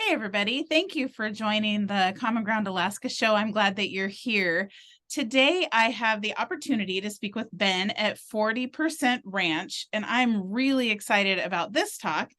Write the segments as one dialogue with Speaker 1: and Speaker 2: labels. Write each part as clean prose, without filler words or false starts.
Speaker 1: Hey, everybody. Thank you for joining the Common Ground Alaska show. I'm glad that you're here. Today, I have the opportunity to speak with Ben at 40% Ranch, and I'm really excited about this talk.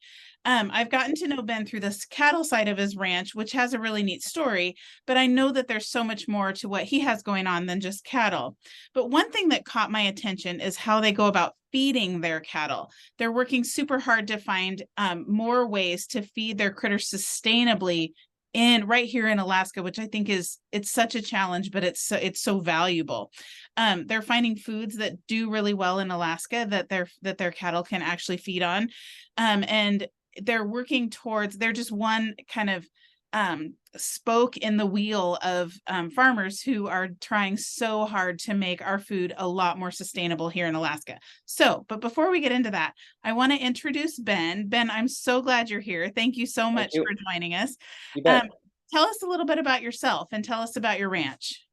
Speaker 1: I've gotten to know Ben through this cattle side of his ranch, which has a really neat story, but I know that there's so much more to what he has going on than just cattle. But one thing that caught my attention is how they go about feeding their cattle. They're working super hard to find more ways to feed their critters sustainably in right here in Alaska, which I think it's such a challenge, but it's so valuable. They're finding foods that do really well in Alaska that their cattle can actually feed on, and they're working towards. They're just one kind of spoke in the wheel of farmers who are trying so hard to make our food a lot more sustainable here in Alaska. But before we get into that, I want to introduce Ben. Ben, I'm so glad you're here. Thank you so
Speaker 2: Thank
Speaker 1: much
Speaker 2: you.
Speaker 1: for joining us.
Speaker 2: You
Speaker 1: Um,
Speaker 2: bet.
Speaker 1: Tell us a little bit about yourself and tell us about your ranch.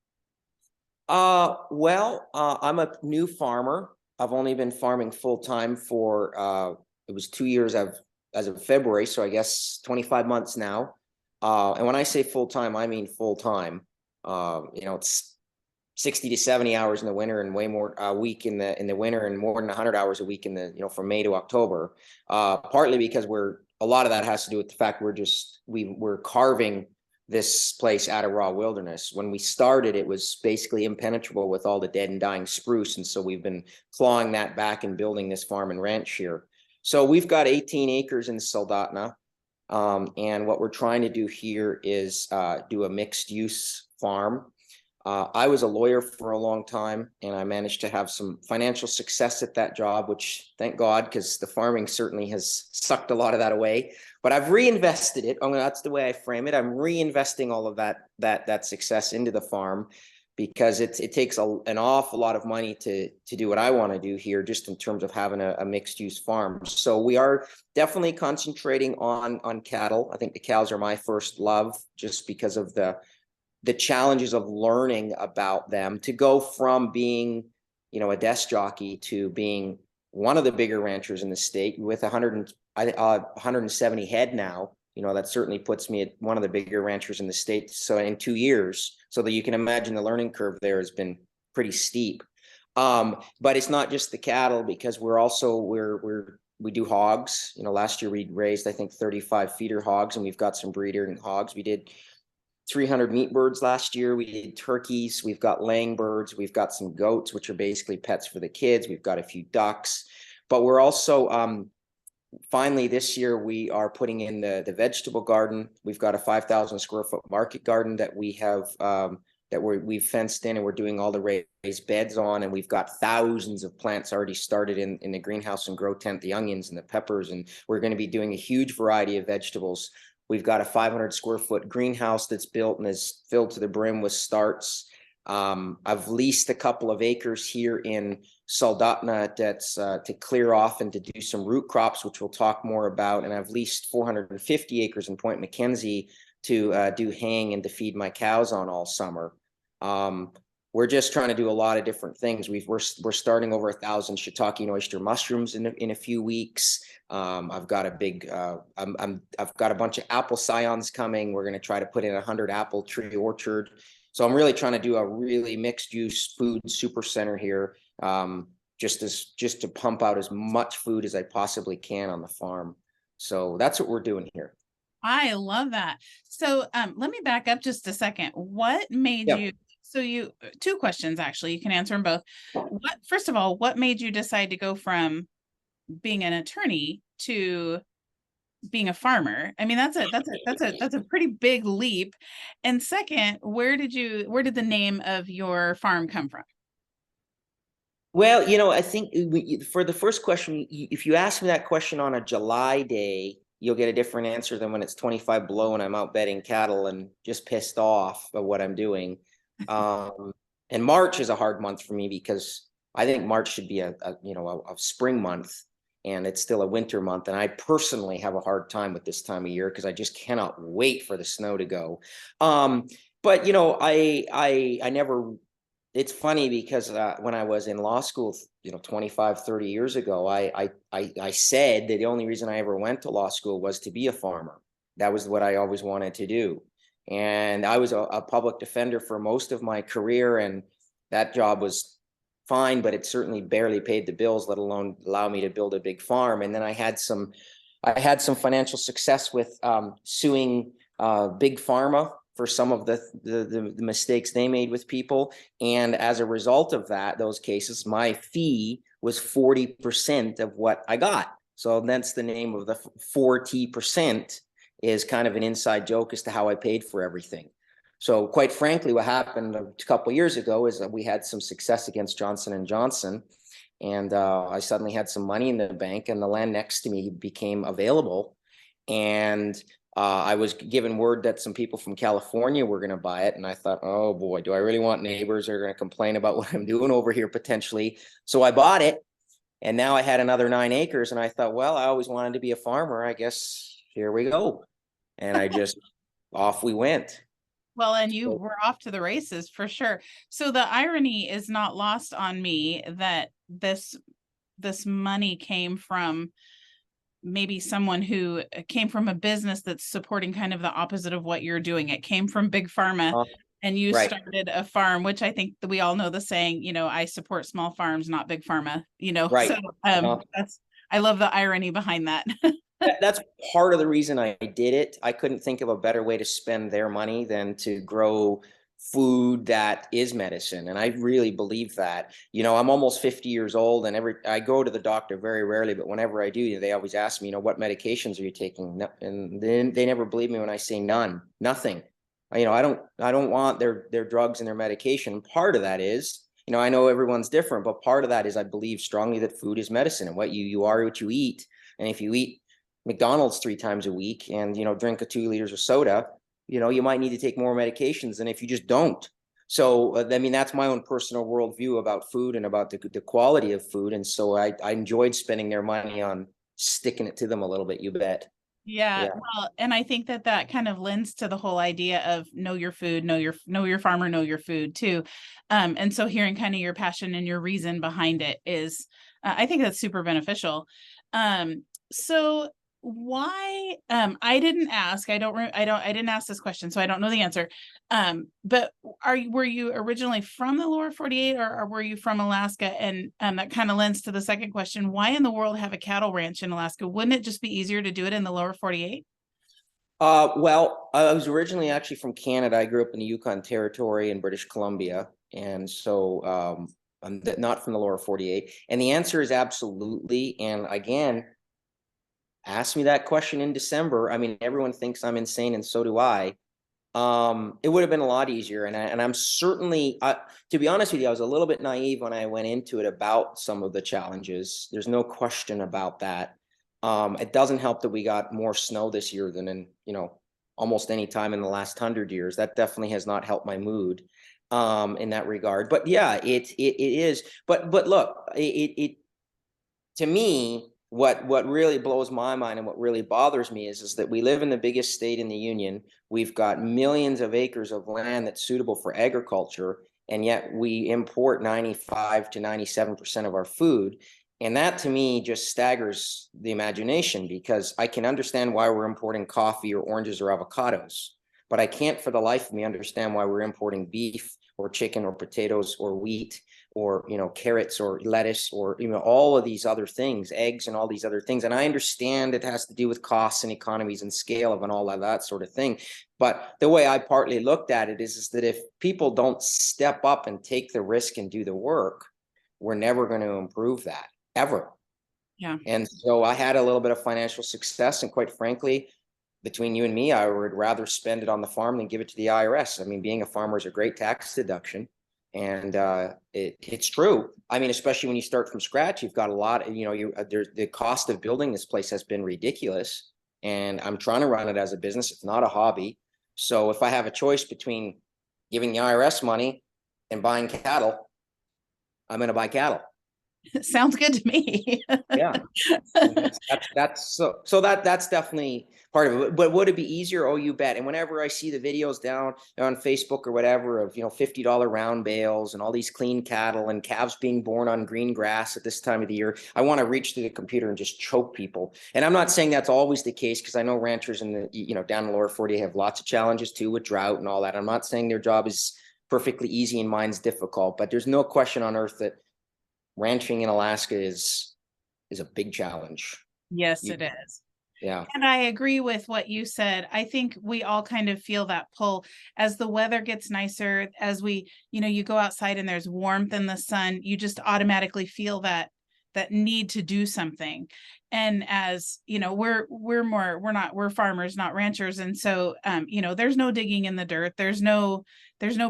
Speaker 2: I'm a new farmer. I've only been farming full time for it was 2 years as of February, so I guess 25 months now. And when I say full time, I mean full time. It's 60 to 70 hours in the winter and way more a week in the winter and more than 100 hours a week in the from May to October. Partly because a lot of that has to do with the fact we're carving this place out of raw wilderness. When we started, it was basically impenetrable with all the dead and dying spruce, and so we've been clawing that back and building this farm and ranch here. So we've got 18 acres in Soldotna, and what we're trying to do here is do a mixed use farm. I was a lawyer for a long time, and I managed to have some financial success at that job, which thank God, because the farming certainly has sucked a lot of that away. But I've reinvested it. That's the way I frame it. I'm reinvesting all of that success into the farm because it takes an awful lot of money to do what I want to do here, just in terms of having a mixed use farm. So we are definitely concentrating on cattle. I think the cows are my first love, just because of the challenges of learning about them, to go from being, a desk jockey to being one of the bigger ranchers in the state with 170 head now. That certainly puts me at one of the bigger ranchers in the state. So in 2 years, so that you can imagine the learning curve there has been pretty steep. But it's not just the cattle, because we do hogs. Last year we raised, I think, 35 feeder hogs, and we've got some breeding hogs. We did 300 meat birds last year. We did turkeys. We've got laying birds. We've got some goats, which are basically pets for the kids. We've got a few ducks, but we're also finally this year we are putting in the vegetable garden. We've got a 5,000 square foot market garden that we have we've fenced in, and we're doing all the raised beds on, and we've got thousands of plants already started in the greenhouse and grow tent, the onions and the peppers, and we're going to be doing a huge variety of vegetables. We've got a 500 square foot greenhouse that's built and is filled to the brim with starts. I've leased a couple of acres here in Soldotna that's to clear off and to do some root crops, which we'll talk more about. And I've leased 450 acres in Point Mackenzie to do hang and to feed my cows on all summer. We're just trying to do a lot of different things. We're starting over 1,000 shiitake and oyster mushrooms in a few weeks. I've got I've got a bunch of apple scions coming. We're going to try to put in 100 apple tree orchard. So I'm really trying to do a really mixed use food super center here, just to pump out as much food as I possibly can on the farm. So that's what we're doing here.
Speaker 1: I love that. So let me back up just a second. What made
Speaker 2: Yeah.
Speaker 1: you, so you, two questions actually, you can answer them both. First of all, what made you decide to go from being an attorney to being a farmer? I mean, that's a pretty big leap. And second, where did the name of your farm come from?
Speaker 2: Well, I think for the first question, if you ask me that question on a July day, you'll get a different answer than when it's 25 below and I'm out bedding cattle and just pissed off at what I'm doing. And March is a hard month for me because I think March should be a spring month, and it's still a winter month. And I personally have a hard time with this time of year because I just cannot wait for the snow to go. But I never. It's funny because when I was in law school, 25, 30 years ago, I said that the only reason I ever went to law school was to be a farmer. That was what I always wanted to do. And I was a public defender for most of my career, and that job was fine, but it certainly barely paid the bills, let alone allow me to build a big farm. And then I had some financial success with suing big pharma for some of the mistakes they made with people. And as a result of those cases, my fee was 40% of what I got. So that's the name of the 40%, is kind of an inside joke as to how I paid for everything. So quite frankly, what happened a couple of years ago is that we had some success against Johnson and Johnson, and I suddenly had some money in the bank, and the land next to me became available. And I was given word that some people from California were going to buy it, and I thought, oh boy, do I really want neighbors that are going to complain about what I'm doing over here potentially? So I bought it, and now I had another 9 acres, and I thought, well, I always wanted to be a farmer. I guess here we go. And I just off we went.
Speaker 1: Well, and you were off to the races for sure. So the irony is not lost on me that this money came from maybe someone who came from a business that's supporting kind of the opposite of what you're doing. It came from big pharma, and you
Speaker 2: Right.
Speaker 1: started a farm, which I think that we all know the saying, I support small farms, not big pharma,
Speaker 2: Right.
Speaker 1: so I love the irony behind that.
Speaker 2: That's part of the reason I did it. I couldn't think of a better way to spend their money than to grow food that is medicine. And I really believe that. I'm almost 50 years old, and I go to the doctor very rarely, but whenever I do, they always ask me, what medications are you taking? And then they never believe me when I say none, nothing. I don't want their drugs and their medication. Part of that is, I know everyone's different, but part of that is I believe strongly that food is medicine, and you are what you eat. And if you eat McDonald's 3 times a week and, drink 2 liters of soda, you might need to take more medications than if you just don't. So, I mean, that's my own personal worldview about food and about the quality of food. And so I enjoyed spending their money on sticking it to them a little bit, you bet.
Speaker 1: Yeah,
Speaker 2: Yeah.
Speaker 1: well, and I think that kind of lends to the whole idea of know your food, know your farmer, know your food too. And so hearing kind of your passion and your reason behind it is, I think that's super beneficial. So why, I didn't ask, I didn't ask this question, so I don't know the answer. But were you originally from the lower 48, or were you from Alaska? And that kind of lends to the second question: why in the world have a cattle ranch in Alaska? Wouldn't it just be easier to do it in the lower 48?
Speaker 2: Well, I was originally actually from Canada. I grew up in the Yukon Territory in British Columbia. And so I'm not from the lower 48. And the answer is absolutely. And again, ask me that question in December. I mean, everyone thinks I'm insane, and so do I. It would have been a lot easier. And I'm certainly, to be honest with you, I was a little bit naive when I went into it about some of the challenges. There's no question about that. It doesn't help that we got more snow this year than in, almost any time in the last 100 years. That definitely has not helped my mood in that regard. But yeah, it is. But look, to me, what really blows my mind and what really bothers me is that we live in the biggest state in the union. We've got millions of acres of land that's suitable for agriculture, and yet we import 95 to 97% of our food. And that to me just staggers the imagination, because I can understand why we're importing coffee or oranges or avocados, but I can't for the life of me understand why we're importing beef or chicken or potatoes or wheat or carrots or lettuce or all of these other things, eggs and all these other things. And I understand it has to do with costs and economies and scale of and all of that sort of thing. But the way I partly looked at it is that if people don't step up and take the risk and do the work, we're never going to improve that, ever.
Speaker 1: Yeah.
Speaker 2: And so I had a little bit of financial success, and quite frankly, between you and me, I would rather spend it on the farm than give it to the IRS. I mean, being a farmer is a great tax deduction. And it's true. I mean, especially when you start from scratch, you've got a lot. The cost of building this place has been ridiculous, and I'm trying to run it as a business. It's not a hobby. So if I have a choice between giving the IRS money and buying cattle, I'm going to buy cattle.
Speaker 1: Sounds good to me.
Speaker 2: Yeah. And that's definitely part of it. But would it be easier? Oh, you bet. And whenever I see the videos down on Facebook or whatever of, $50 round bales and all these clean cattle and calves being born on green grass at this time of the year, I want to reach to the computer and just choke people. And I'm not saying that's always the case, because I know ranchers in the, down in the lower 40 have lots of challenges too with drought and all that. I'm not saying their job is perfectly easy and mine's difficult, but there's no question on earth that ranching in Alaska is a big challenge.
Speaker 1: Yes,
Speaker 2: You,
Speaker 1: it is.
Speaker 2: yeah.
Speaker 1: And I agree with what you said. I think we all kind of feel that pull as the weather gets nicer, as you go outside and there's warmth in the sun, you just automatically feel that need to do something. And as we're farmers, not ranchers. And so there's no digging in the dirt. There's no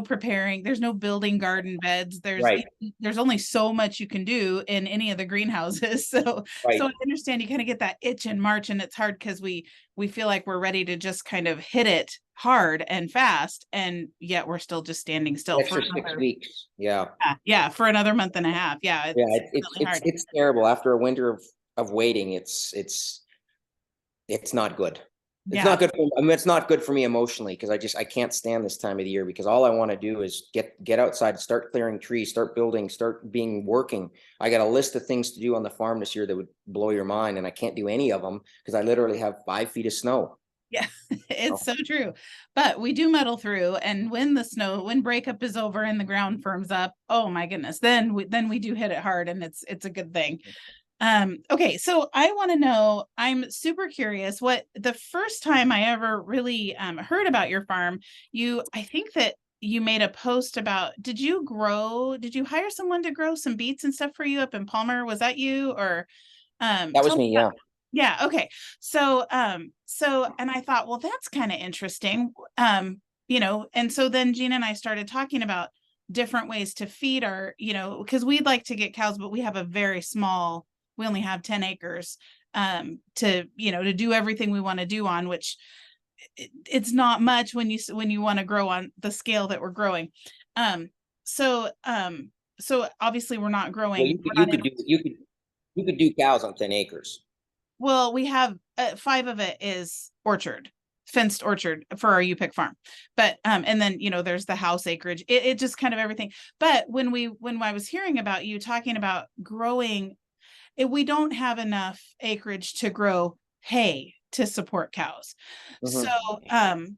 Speaker 1: preparing, there's no building garden beds.
Speaker 2: Right.
Speaker 1: There's only so much you can do in any of the greenhouses. So
Speaker 2: Right.
Speaker 1: I understand you kind of get that itch in March, and it's hard because we feel like we're ready to just kind of hit it hard and fast, and yet we're still just standing still for
Speaker 2: Extra 6 weeks. Yeah.
Speaker 1: yeah, for another month and a half. Yeah,
Speaker 2: Yeah.
Speaker 1: it's
Speaker 2: It's
Speaker 1: really
Speaker 2: it's
Speaker 1: hard.
Speaker 2: it's terrible after a winter of waiting. It's not good. It's
Speaker 1: Yeah.
Speaker 2: not good for, I mean, it's not good for me emotionally, because I can't stand this time of the year, because all I want to do is get outside, start clearing trees, start building, start being working. I got a list of things to do on the farm this year that would blow your mind, and I can't do any of them because I literally have 5 feet of snow.
Speaker 1: Yeah,
Speaker 2: Oh,
Speaker 1: it's so true. But we do muddle through, and when breakup is over and the ground firms up, oh my goodness, then we do hit it hard, and it's a good thing. Okay, so I want to know, I'm super curious, what the first time I ever really heard about your farm, I think that you made a post about, did you hire someone to grow some beets and stuff for you up in Palmer? Was that you? Or
Speaker 2: that was
Speaker 1: tell me
Speaker 2: me.
Speaker 1: about,
Speaker 2: Yeah.
Speaker 1: yeah, okay. So and I thought, well, that's kind of interesting. And so then Gina and I started talking about different ways to feed our, because we'd like to get cows, but we have a very small, we only have 10 acres to do everything we want to do on, which it's not much when you want to grow on the scale that we're growing. Um, so obviously
Speaker 2: Well,
Speaker 1: we're not in,
Speaker 2: you could do cows on 10 acres.
Speaker 1: well, we have 5 of it is orchard, fenced orchard for our UPIC farm. But and then there's the house acreage. It just kind of everything. But when I was hearing about you talking about growing, we don't have enough acreage to grow hay to support cows. So
Speaker 2: Mhm.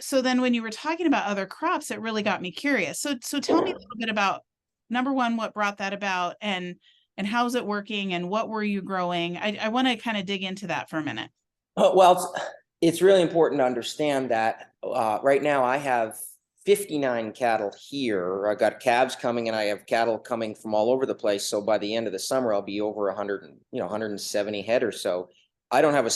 Speaker 1: so then when you were talking about other crops, it really got me curious. So tell me a little bit about, number one, what brought that about, and how's it working, and what were you growing? I want to kind of dig into that for a minute.
Speaker 2: Well, it's really important to understand that right now I have 59 cattle here. I got calves coming, and I have cattle coming from all over the place. So by the end of the summer, I'll be over 100, 170 head or so. I don't have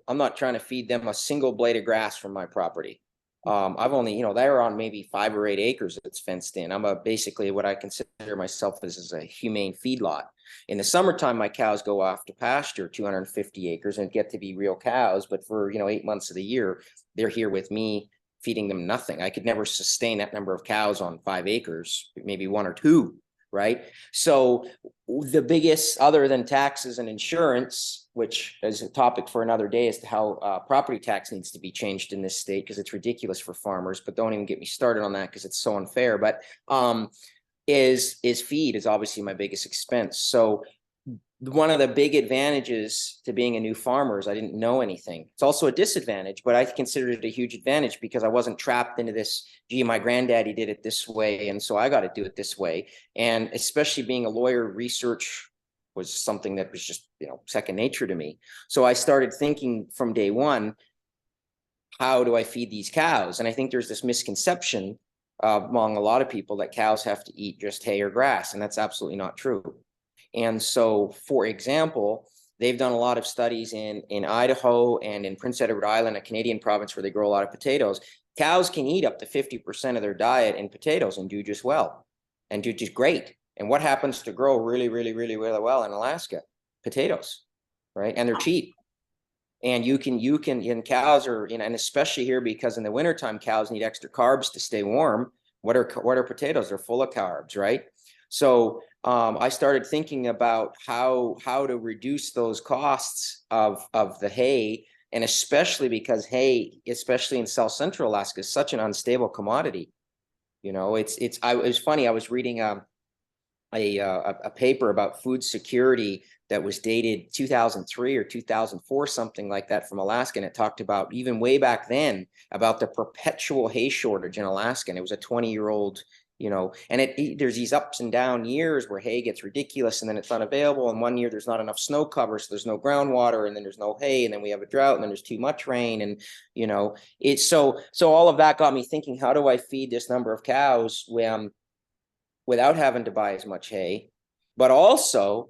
Speaker 2: I'm not trying to feed them a single blade of grass from my property. I've only, they're on maybe 5 or 8 acres that's fenced in. I'm basically what I consider myself as a humane feedlot. In the summertime, my cows go off to pasture 250 acres and get to be real cows. But for, 8 months of the year, they're here with me feeding them nothing. I could never sustain that number of cows on 5 acres, maybe one or two, right? So the biggest, other than taxes and insurance, which is a topic for another day, as to how property tax needs to be changed in this state, because it's ridiculous for farmers. But don't even get me started on that, because it's so unfair. But is feed is obviously my biggest expense. So one of the big advantages to being a new farmer is I didn't know anything. It's also a disadvantage, but I considered it a huge advantage because I wasn't trapped into this, gee, my granddaddy did it this way, and so I got to do it this way. And especially being a lawyer, research was something that was just, second nature to me. So I started thinking from day one, how do I feed these cows? And I think there's this misconception among a lot of people that cows have to eat just hay or grass, and that's absolutely not true. And so, for example, they've done a lot of studies in Idaho and in Prince Edward Island, a Canadian province where they grow a lot of potatoes. Cows can eat up to 50% of their diet in potatoes and do just well, and do just great. And what happens to grow really, really, really, really well in Alaska? Potatoes, right? And they're cheap. And and cows are, and especially here, because in the wintertime, cows need extra carbs to stay warm. What are potatoes? They're full of carbs, right? So I started thinking about how to reduce those costs of the hay, and especially because hay, especially in South Central Alaska, is such an unstable commodity. You know, it was funny. I was reading a paper about food security that was dated 2003 or 2004, something like that, from Alaska. And it talked about, even way back then, about the perpetual hay shortage in Alaska. And it was a 20-year-old, you know, and there's these ups and down years where hay gets ridiculous and then it's unavailable. And one year there's not enough snow cover, so there's no groundwater, and then there's no hay, and then we have a drought, and then there's too much rain. And, you know, it's so all of that got me thinking, how do I feed this number of cows when without having to buy as much hay? But also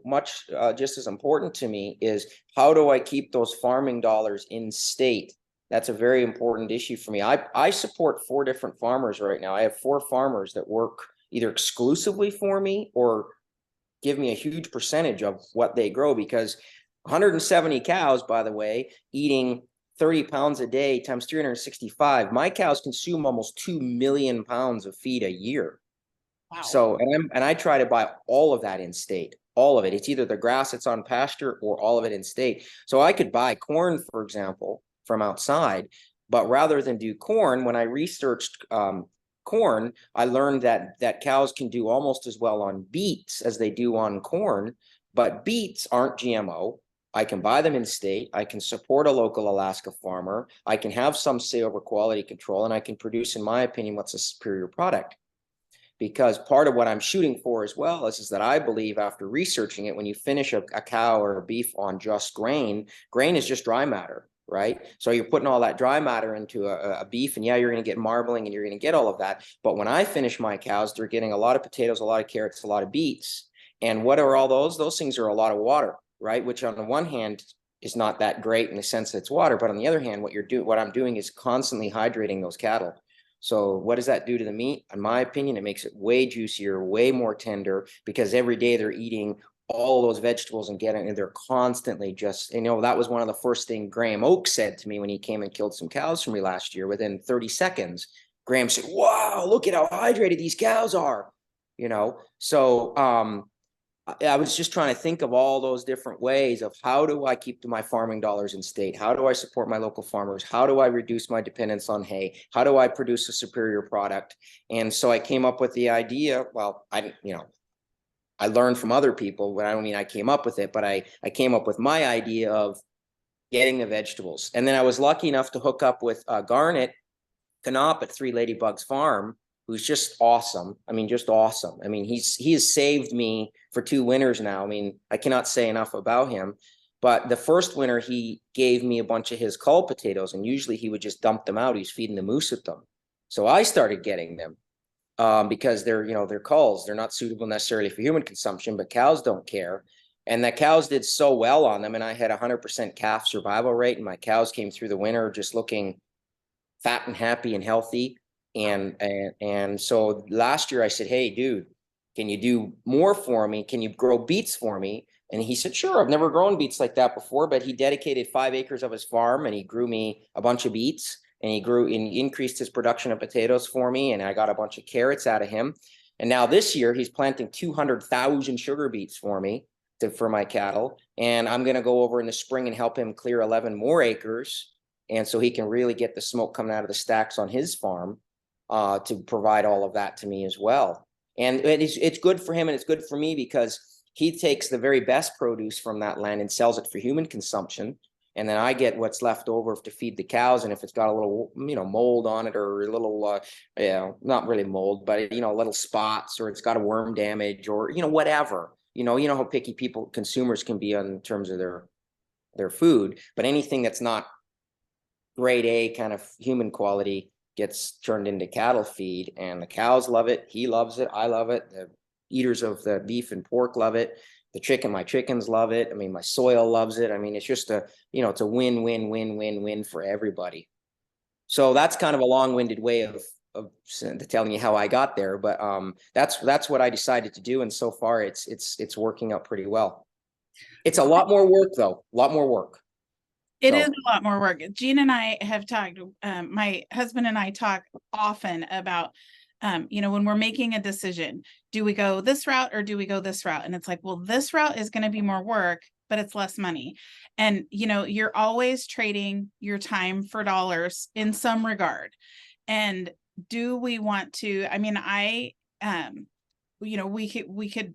Speaker 2: much just as important to me is, how do I keep those farming dollars in state? That's a very important issue for me. I support 4 different farmers right now. I have 4 farmers that work either exclusively for me or give me a huge percentage of what they grow, because 170 cows, by the way, eating 30 pounds a day times 365, my cows consume almost 2 million pounds of feed a year.
Speaker 1: Wow.
Speaker 2: So, and I try to buy all of that in state, all of it. It's either the grass that's on pasture or all of it in state. So I could buy corn, for example, from outside, but rather than do corn, when I researched corn, I learned that cows can do almost as well on beets as they do on corn, but beets aren't GMO. I can buy them in state. I can support a local Alaska farmer. I can have some say over quality control, and I can produce, in my opinion, what's a superior product. Because part of what I'm shooting for as well is that I believe, after researching it, when you finish a cow or a beef on just grain is just dry matter, right? So you're putting all that dry matter into a beef, and yeah, you're going to get marbling and you're going to get all of that. But when I finish my cows, they're getting a lot of potatoes, a lot of carrots, a lot of beets. And what are all those? Those things are a lot of water, right? Which on the one hand is not that great in the sense that it's water, but on the other hand, what I'm doing is constantly hydrating those cattle. So what does that do to the meat? In my opinion, it makes it way juicier, way more tender, because every day they're eating all those vegetables and getting, and they're constantly just, you know, that was one of the first things Graham Oak said to me when he came and killed some cows for me last year. Within 30 seconds, Graham said, "Wow, look at how hydrated these cows are." You know, so I was just trying to think of all those different ways of, how do I keep my farming dollars in state? How do I support my local farmers? How do I reduce my dependence on hay? How do I produce a superior product? And so I came up with the idea. Well, I learned from other people, but I don't mean I came up with it, but I came up with my idea of getting the vegetables. And then I was lucky enough to hook up with Garnet Canop at Three Ladybugs Farm, who's just awesome. I mean, just awesome. I mean, he has saved me for 2 winters now. I mean, I cannot say enough about him. But the first winter, he gave me a bunch of his cull potatoes, and usually he would just dump them out. He's feeding the moose with them. So I started getting them because they're culls. They're not suitable necessarily for human consumption, but cows don't care. And the cows did so well on them, and I had 100% calf survival rate, and my cows came through the winter just looking fat and happy and healthy. And so last year I said, "Hey, dude, can you do more for me? Can you grow beets for me?" And he said, "Sure. I've never grown beets like that before." But he dedicated 5 acres of his farm, and he grew me a bunch of beets, and he increased his production of potatoes for me. And I got a bunch of carrots out of him. And now this year he's planting 200,000 sugar beets for me for my cattle. And I'm going to go over in the spring and help him clear 11 more acres. And so he can really get the smoke coming out of the stacks on his farm to provide all of that to me as well. And it's good for him, and it's good for me, because he takes the very best produce from that land and sells it for human consumption. And then I get what's left over to feed the cows. And if it's got a little, mold on it, or a little, not really mold, but, little spots, or it's got a worm damage, or, whatever, how picky consumers can be in terms of their food. But anything that's not grade A kind of human quality gets turned into cattle feed, and the cows love it. He loves it. I love it. The eaters of the beef and pork love it. My chickens love it. I mean, my soil loves it. I mean, it's just it's a win, win, win, win, win for everybody. So that's kind of a long-winded way of telling you how I got there, but that's what I decided to do, and so far it's working out pretty well. It's a lot more work, though. A lot more work.
Speaker 1: It is a lot more work. Jean and I have talked, my husband and I talk often about when we're making a decision, do we go this route or do we go this route? And it's like, well, this route is going to be more work, but it's less money. And, you're always trading your time for dollars in some regard. And do we want to, we could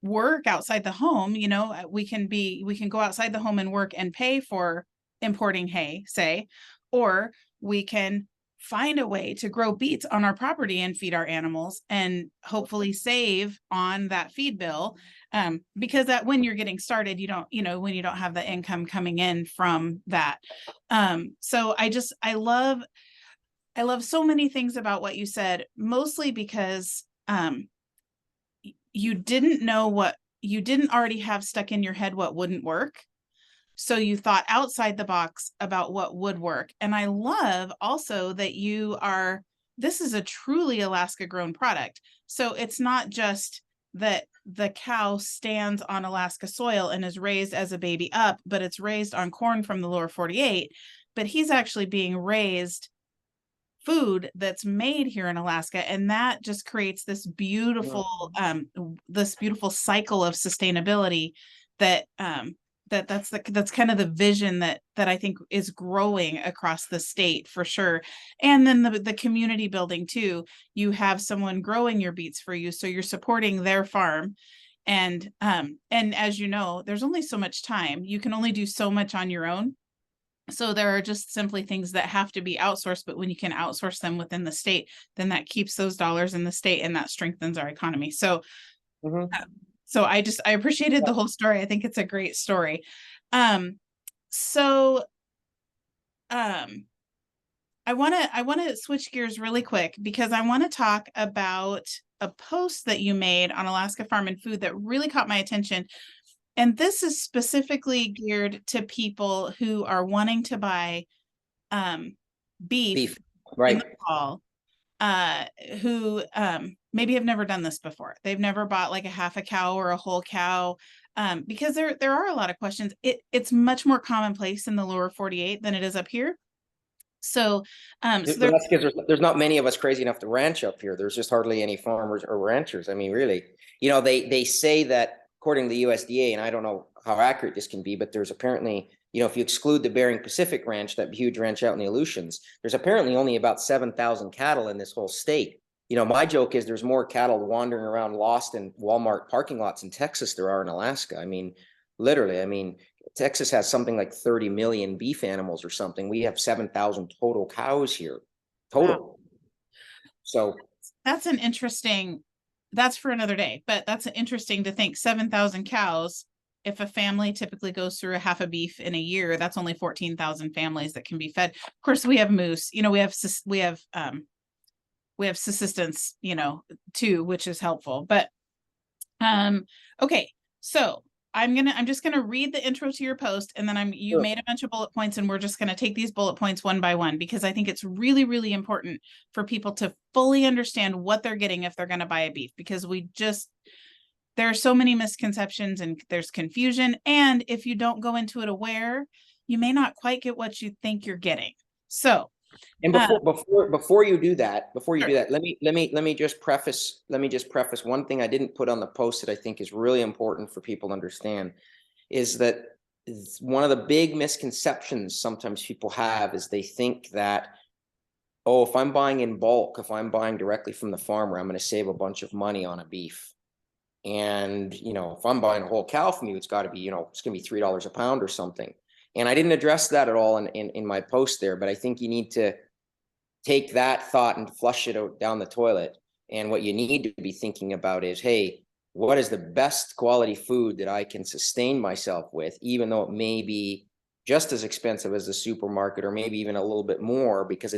Speaker 1: work outside the home, we can go outside the home and work and pay for importing hay, say, or we can find a way to grow beets on our property and feed our animals and hopefully save on that feed bill. Because that when you're getting started, when you don't have the income coming in from that. So I love so many things about what you said, mostly because you didn't already have stuck in your head what wouldn't work. So you thought outside the box about what would work. And I love also that this is a truly Alaska grown product. So it's not just that the cow stands on Alaska soil and is raised as a baby up, but it's raised on corn from the lower 48. But he's actually being raised food that's made here in Alaska, and that just creates this beautiful cycle of sustainability that that's kind of the vision that I think is growing across the state for sure. And then the community building too. You have someone growing your beets for you, so you're supporting their farm. And as you know, there's only so much time. You can only do so much on your own. So there are just simply things that have to be outsourced, but when you can outsource them within the state, then that keeps those dollars in the state and that strengthens our economy. So, so I appreciated the whole story. I think it's a great story. So, I want to switch gears really quick because I want to talk about a post that you made on Alaska Farm and Food that really caught my attention. And this is specifically geared to people who are wanting to buy beef
Speaker 2: right,
Speaker 1: in the fall, who maybe have never done this before. They've never bought like a half a cow or a whole cow, because there are a lot of questions. It's much more commonplace in the lower 48 than it is up here. So,
Speaker 2: that's because there's not many of us crazy enough to ranch up here. There's just hardly any farmers or ranchers. I mean, really, they say that according to the USDA, and I don't know how accurate this can be, but there's apparently, if you exclude the Bering Pacific Ranch, that huge ranch out in the Aleutians, there's apparently only about 7,000 cattle in this whole state. My joke is there's more cattle wandering around lost in Walmart parking lots in Texas there are in Alaska. I mean, literally, Texas has something like 30 million beef animals or something. We have 7,000 total cows here, total. Wow. So
Speaker 1: that's for another day, but that's interesting to think 7,000 cows. If a family typically goes through a half a beef in a year, that's only 14,000 families that can be fed. Of course, we have moose, we have subsistence, too, which is helpful. But okay, so I'm just gonna read the intro to your post, and then you made a bunch of bullet points, and we're just gonna take these bullet points one by one because I think it's really, really important for people to fully understand what they're getting if they're gonna buy a beef, because there are so many misconceptions and there's confusion, and if you don't go into it aware, you may not quite get what you think you're getting. So,
Speaker 2: and before you do that, let me just preface one thing I didn't put on the post that I think is really important for people to understand, is that one of the big misconceptions sometimes people have is they think that, oh, if I'm buying in bulk, if I'm buying directly from the farmer, I'm going to save a bunch of money on a beef. And, if I'm buying a whole cow from you, it's got to be, it's going to be $3 a pound or something. And I didn't address that at all in my post there, but I think you need to take that thought and flush it out down the toilet. And what you need to be thinking about is, hey, what is the best quality food that I can sustain myself with, even though it may be just as expensive as the supermarket or maybe even a little bit more, because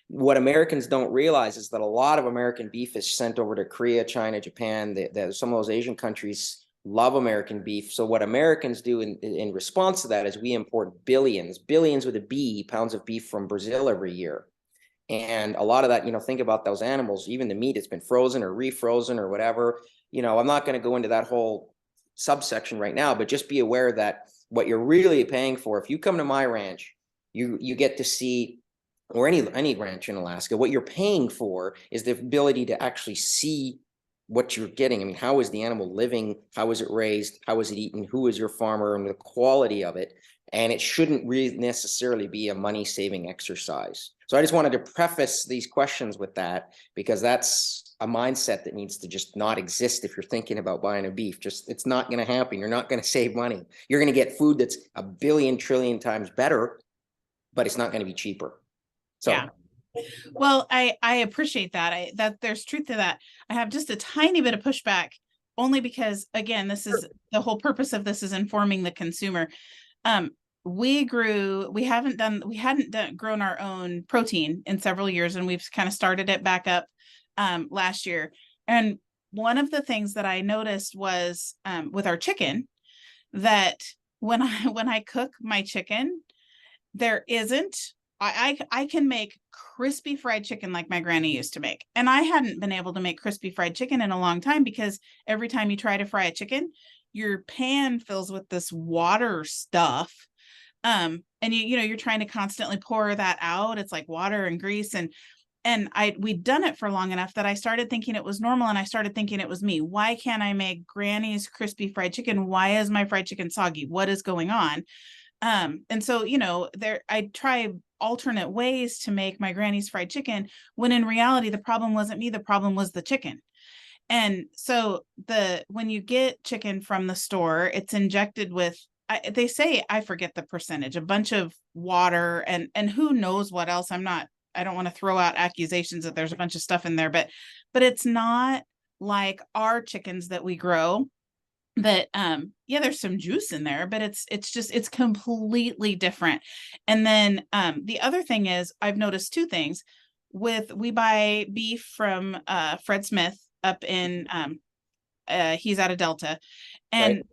Speaker 2: what Americans don't realize is that a lot of American beef is sent over to Korea, China, Japan. Some of those Asian countries love American beef. So what Americans do in response to that is we import billions with a B, pounds of beef from Brazil every year. And a lot of that, think about those animals, even the meat, it's been frozen or refrozen or whatever. I'm not going to go into that whole subsection right now, but just be aware that what you're really paying for, if you come to my ranch, you get to see or any ranch in Alaska, what you're paying for is the ability to actually see what you're getting. I mean, how is the animal living? How is it raised? How is it eaten? Who is your farmer, and the quality of it? And it shouldn't really necessarily be a money-saving exercise. So I just wanted to preface these questions with that, because that's a mindset that needs to just not exist if you're thinking about buying a beef. Just, it's not going to happen. You're not going to save money. You're going to get food that's a billion trillion times better, but it's not going to be cheaper.
Speaker 1: Yeah.
Speaker 2: So
Speaker 1: Well, I appreciate that. That there's truth to that. I have just a tiny bit of pushback, only because, again, this is the whole purpose of this, is informing the consumer. Um, we hadn't grown our own protein in several years, and we've kind of started it back up last year. And one of the things that I noticed was with our chicken, that when I cook my chicken, there isn't I can make crispy fried chicken like my granny used to make. And I hadn't been able to make crispy fried chicken in a long time, because every time you try to fry a chicken, your pan fills with this water stuff. And you're trying to constantly pour that out. It's like water and grease, and we'd done it for long enough that I started thinking it was normal, and I started thinking it was me. Why can't I make granny's crispy fried chicken? Why is my fried chicken soggy? What is going on? And so, I try alternate ways to make my granny's fried chicken, when in reality, the problem wasn't me, the problem was the chicken. And so when you get chicken from the store, it's injected with, they say, I forget the percentage, a bunch of water and who knows what else. I don't want to throw out accusations that there's a bunch of stuff in there, but it's not like our chickens that we grow, that yeah, there's some juice in there, but it's completely different. And then the other thing is, I've noticed two things. We buy beef from Fred Smith up in he's out of Delta,
Speaker 2: right.
Speaker 1: and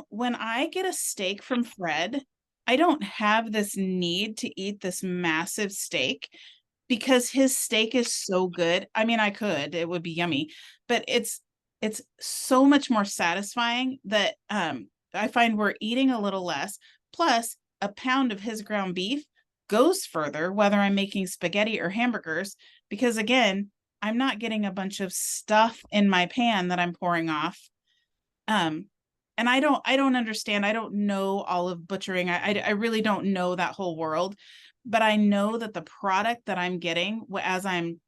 Speaker 1: when I get a steak from Fred, I don't have this need to eat this massive steak, because his steak is so good. I mean, it would be yummy, but it's so much more satisfying that I find we're eating a little less. Plus, a pound of his ground beef goes further, whether I'm making spaghetti or hamburgers, because again, I'm not getting a bunch of stuff in my pan that I'm pouring off. And I don't understand. I don't know all of butchering. I really don't know that whole world, but I know that the product that I'm getting, as I'm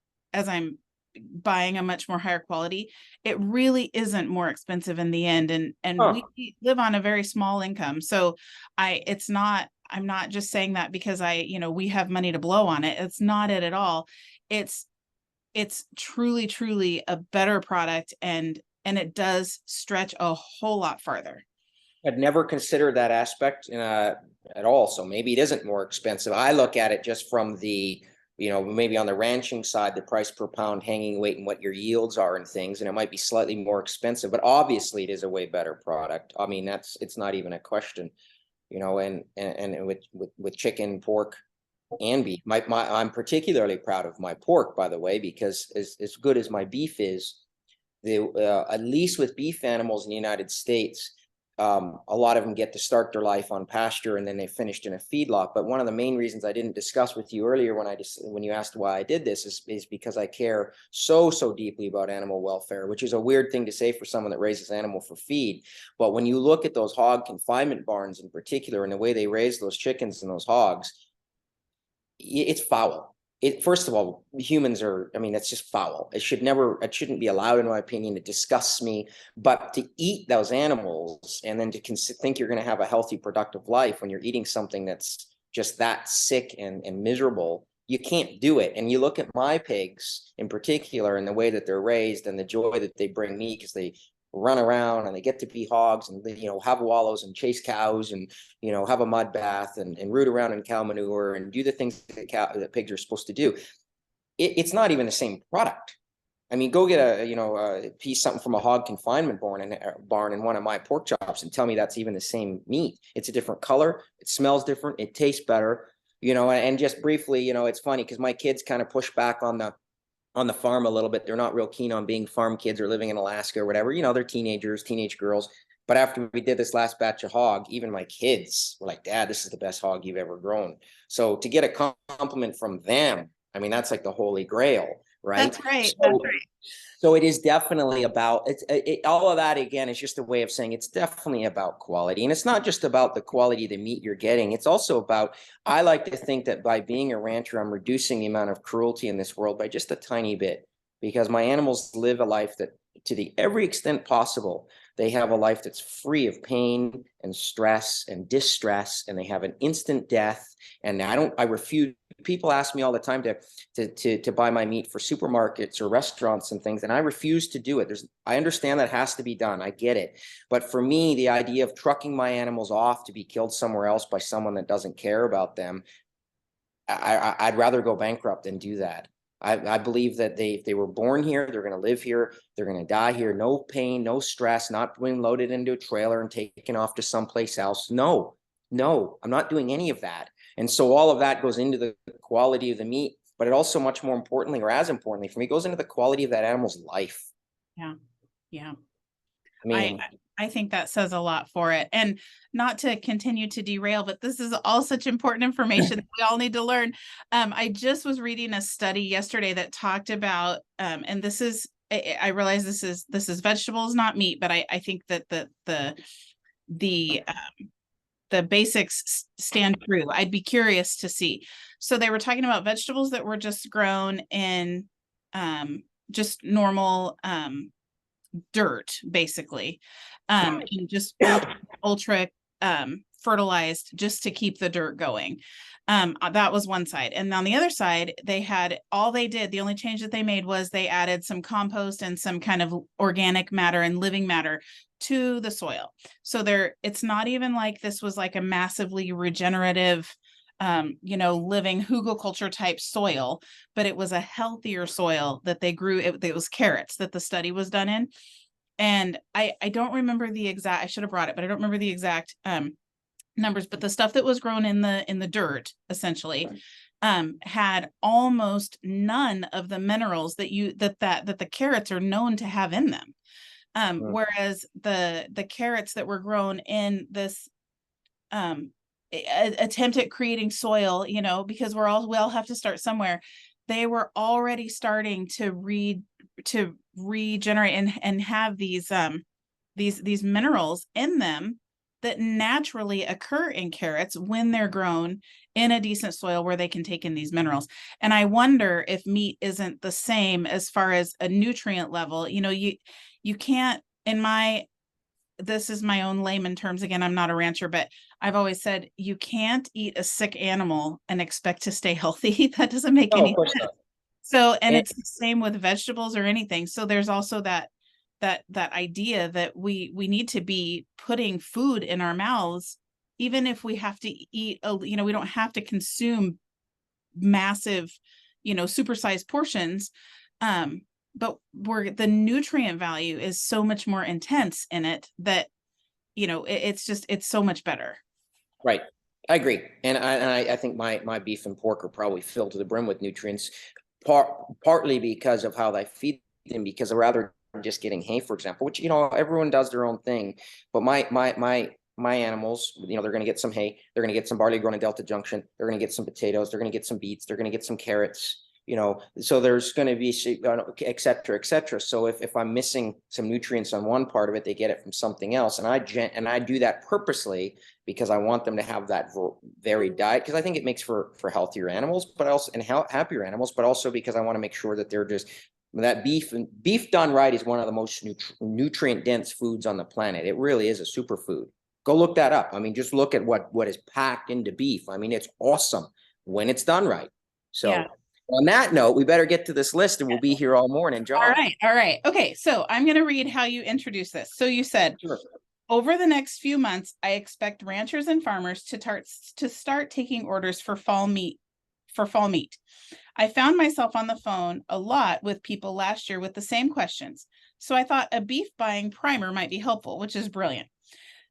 Speaker 1: buying a much more higher quality, it really isn't more expensive in the end. And
Speaker 2: Huh.
Speaker 1: we live on a very small income. So I'm not just saying that because we have money to blow on it. It's not it at all. It's truly, truly a better product, and it does stretch a whole lot farther.
Speaker 2: I'd never considered that aspect at all. So maybe it isn't more expensive. I look at it just from the, maybe on the ranching side, the price per pound hanging weight and what your yields are and things, and it might be slightly more expensive, but obviously it is a way better product. I mean, it's not even a question, and with chicken, pork, and beef. I'm particularly proud of my pork, by the way, because as good as my beef is, at least with beef animals in the United States, a lot of them get to start their life on pasture and then they finished in a feedlot. But one of the main reasons I didn't discuss with you earlier when you asked why I did this is because I care so deeply about animal welfare, which is a weird thing to say for someone that raises animal for feed. But when you look at those hog confinement barns in particular, and the way they raise those chickens and those hogs, it's foul. First of all, humans are, I mean, it's just foul. It shouldn't be allowed, in my opinion. It disgusts me. But to eat those animals and then to think you're going to have a healthy, productive life when you're eating something that's just that sick and miserable, you can't do it. And you look at my pigs in particular and the way that they're raised and the joy that they bring me, because they run around and they get to be hogs and have wallows and chase cows and have a mud bath and root around in cow manure and do the things that pigs are supposed to do. It's not even the same product. I mean, go get a piece something from a hog confinement barn in one of my pork chops and tell me that's even the same meat. It's a different color. It smells different. It tastes better. And just briefly, it's funny because my kids kind of push back on the farm a little bit. They're not real keen on being farm kids or living in Alaska or whatever. They're teenagers, teenage girls. But after we did this last batch of hog, even my kids were like, Dad, this is the best hog you've ever grown. So to get a compliment from them, I mean, that's like the holy grail, right?
Speaker 1: That's right. That's
Speaker 2: So,
Speaker 1: right.
Speaker 2: so it is definitely about all of that. Again, it's just a way of saying it's definitely about quality, and it's not just about the quality of the meat you're getting. It's also about, I like to think that by being a rancher, I'm reducing the amount of cruelty in this world by just a tiny bit, because my animals live a life that, to the every extent possible, they have a life that's free of pain and stress and distress, and they have an instant death. And I refuse. People ask me all the time to buy my meat for supermarkets or restaurants and things, and I refuse to do it. I understand that has to be done. I get it. But for me, the idea of trucking my animals off to be killed somewhere else by someone that doesn't care about them, I'd rather go bankrupt than do that. I believe that they were born here, they're going to live here, they're going to die here. No pain, no stress, not being loaded into a trailer and taken off to someplace else. No, I'm not doing any of that. And so all of that goes into the quality of the meat, but it also, much more importantly, or as importantly for me, goes into the quality of that animal's life.
Speaker 1: Yeah. Yeah.
Speaker 2: I mean,
Speaker 1: I think that says a lot for it. And not to continue to derail, but this is all such important information that we all need to learn. I just was reading a study yesterday that talked about, and this is, I realize this is vegetables, not meat, but I think that the basics stand true. I'd be curious to see. So they were talking about vegetables that were just grown in just normal dirt, basically, and just ultra fertilized just to keep the dirt going. That was one side. And on the other side, the only change that they made was they added some compost and some kind of organic matter and living matter to the soil. So it's not even like this was like a massively regenerative living hugelkultur type soil, but it was a healthier soil that they grew. It was carrots that the study was done in. And I don't remember the exact, I should have brought it, but I don't remember the exact numbers, but the stuff that was grown in the dirt essentially had almost none of the minerals that the carrots are known to have in them. Whereas the carrots that were grown in this attempt at creating soil, because we all have to start somewhere, they were already starting to regenerate and have these minerals in them that naturally occur in carrots when they're grown in a decent soil where they can take in these minerals. And I wonder if meat isn't the same as far as a nutrient level. You can't, this is my own layman terms. Again, I'm not a rancher, but I've always said you can't eat a sick animal and expect to stay healthy. That doesn't make any sense. So, and it's the same with vegetables or anything. So there's also that idea that we need to be putting food in our mouths, even if we have to eat, we don't have to consume massive, supersized portions. But the nutrient value is so much more intense in it that, it's so much better.
Speaker 2: right. I agree. And I think my beef and pork are probably filled to the brim with nutrients, partly because of how they feed them, because rather than just getting hay, for example, which, everyone does their own thing. But my animals, they're going to get some hay, they're going to get some barley grown in Delta Junction, they're going to get some potatoes, they're going to get some beets, they're going to get some carrots, so there's going to be, et cetera, et cetera. So if I'm missing some nutrients on one part of it, they get it from something else. And I do that purposely because I want them to have that varied diet, because I think it makes for healthier animals, but also, and happier animals, but also because I want to make sure that they're just, that beef done right is one of the most nutrient dense foods on the planet. It really is a superfood. Go look that up. I mean, just look at what is packed into beef. I mean, it's awesome when it's done right. So yeah. On that note, we better get to this list, and we'll be here all morning, John.
Speaker 1: All right. Okay, so I'm going to read how you introduce this. So you said, sure. Over the next few months, I expect ranchers and farmers to start taking orders for fall meat. I found myself on the phone a lot with people last year with the same questions. So I thought a beef buying primer might be helpful, which is brilliant.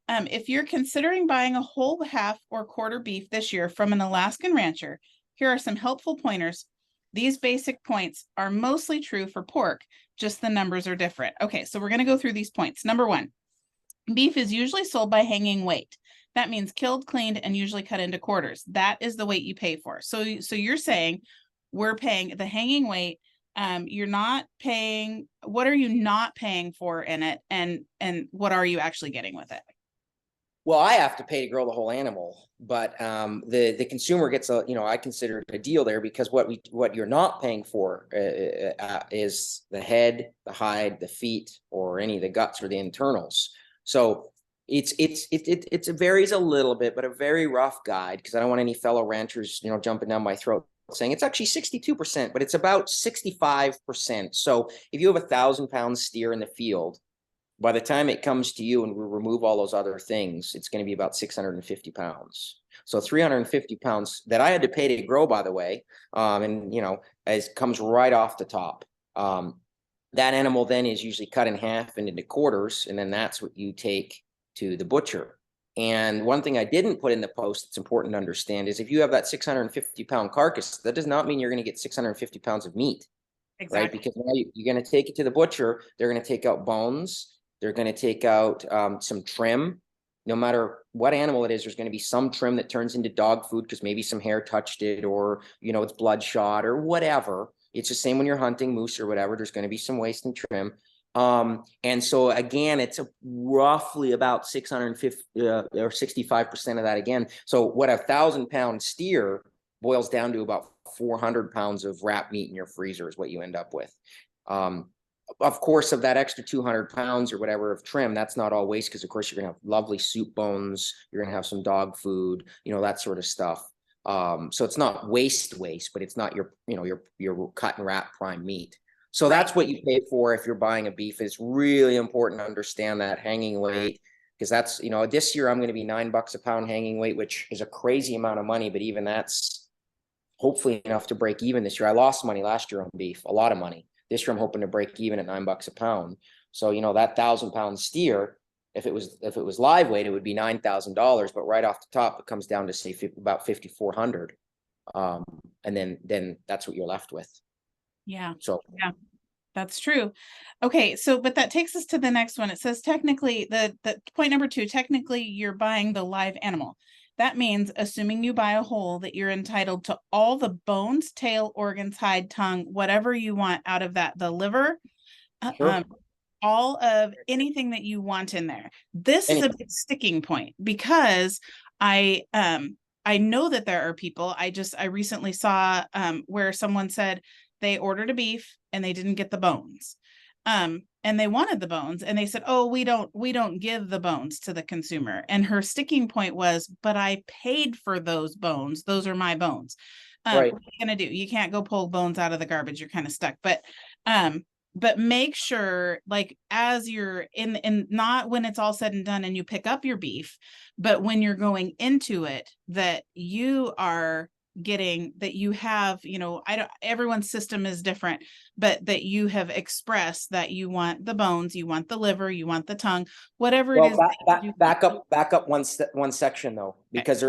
Speaker 1: If you're considering buying a whole half or quarter beef this year from an Alaskan rancher, here are some helpful pointers. These basic points are mostly true for pork, just the numbers are different. Okay, so we're going to go through these points. Number one, Beef is usually sold by hanging weight. That means killed, cleaned, and usually cut into quarters. That is the weight you pay for. So you're saying we're paying the hanging weight. You're not paying, what are you not paying for in it? And what are you actually getting with it?
Speaker 2: Well, I have to pay to grill the whole animal, but the consumer gets a, I consider it a deal there, because what you're not paying for is the head, the hide, the feet, or any of the guts or the internals. So it varies a little bit, but a very rough guide, because I don't want any fellow ranchers jumping down my throat saying it's actually 62%, but it's about 65%. So if you have 1,000 pound steer in the field, by the time it comes to you and we remove all those other things, it's going to be about 650 pounds. So 350 pounds that I had to pay to grow, by the way, and as comes right off the top. That animal then is usually cut in half and into quarters, and then that's what you take to the butcher. And one thing I didn't put in the post that's important to understand is if you have that 650-pound carcass, that does not mean you're going to get 650 pounds of meat.
Speaker 1: Exactly.
Speaker 2: Right? Because now you're going to take it to the butcher. They're going to take out bones. They're going to take out some trim. No matter what animal it is, there's going to be some trim that turns into dog food because maybe some hair touched it, or it's bloodshot or whatever. It's the same when you're hunting moose or whatever. There's going to be some waste and trim. And so again, it's roughly about 650 or 65% of that again. So what 1,000-pound steer boils down to about 400 pounds of wrapped meat in your freezer is what you end up with. Of course, of that extra 200 pounds or whatever of trim, that's not all waste, because of course you're going to have lovely soup bones. You're going to have some dog food, that sort of stuff. So it's not waste, but it's not your cut and wrap prime meat. So that's what you pay for if you're buying a beef. It's really important to understand that hanging weight, because that's, this year I'm going to be $9 a pound hanging weight, which is a crazy amount of money, but even that's hopefully enough to break even this year. I lost money last year on beef, a lot of money. This year I'm hoping to break even at $9 a pound. So, that 1,000-pound steer, if it was live weight, it would be $9,000, but right off the top, it comes down to say about 5,400. And then that's what you're left with.
Speaker 1: Yeah.
Speaker 2: So,
Speaker 1: yeah, that's true. Okay. So, but that takes us to the next one. It says technically the point number 2, technically you're buying the live animal. That means, assuming you buy a whole, that you're entitled to all the bones, tail, organs, hide, tongue, whatever you want out of that, the liver,
Speaker 2: sure.
Speaker 1: all of anything that you want in there. This is a big sticking point, because I know that there are people, I recently saw where someone said they ordered a beef and they didn't get the bones. And they wanted the bones, and they said, oh, we don't give the bones to the consumer. And her sticking point was, but I paid for those bones. Those are my bones.
Speaker 2: Right.
Speaker 1: What are you going to do? You can't go pull bones out of the garbage. You're kind of stuck. But make sure, like, as you're in not when it's all said and done and you pick up your beef, but when you're going into it, that you are getting, that you have, everyone's system is different, but that you have expressed that you want the bones, you want the liver, you want the tongue, whatever it is.
Speaker 2: Back up one section though, because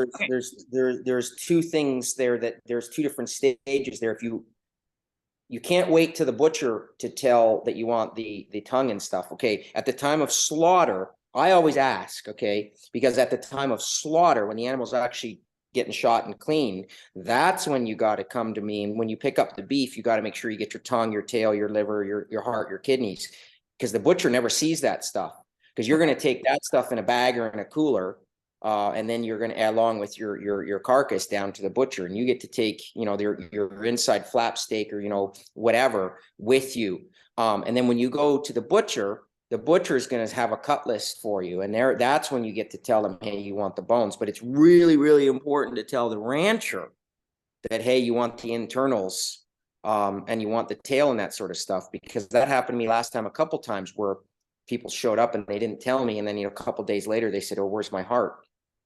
Speaker 2: there's two things there, there's two different stages there. If you can't wait to the butcher to tell that you want the tongue and stuff. Okay. At the time of slaughter, I always ask, okay, because at the time of slaughter, when the animal's actually getting shot and cleaned, that's when you got to come to me. And when you pick up the beef, you got to make sure you get your tongue, your tail, your liver, your heart, your kidneys, because the butcher never sees that stuff, because you're going to take that stuff in a bag or in a cooler. And then you're going to add along with your carcass down to the butcher, and you get to take, your inside flap steak or, whatever with you. And then when you go to the butcher is going to have a cut list for you. And that's when you get to tell them, hey, you want the bones. But it's really, really important to tell the rancher that, hey, you want the internals, and you want the tail and that sort of stuff, because that happened to me last time a couple times, where people showed up and they didn't tell me. And then, a couple days later, they said, oh, where's my heart?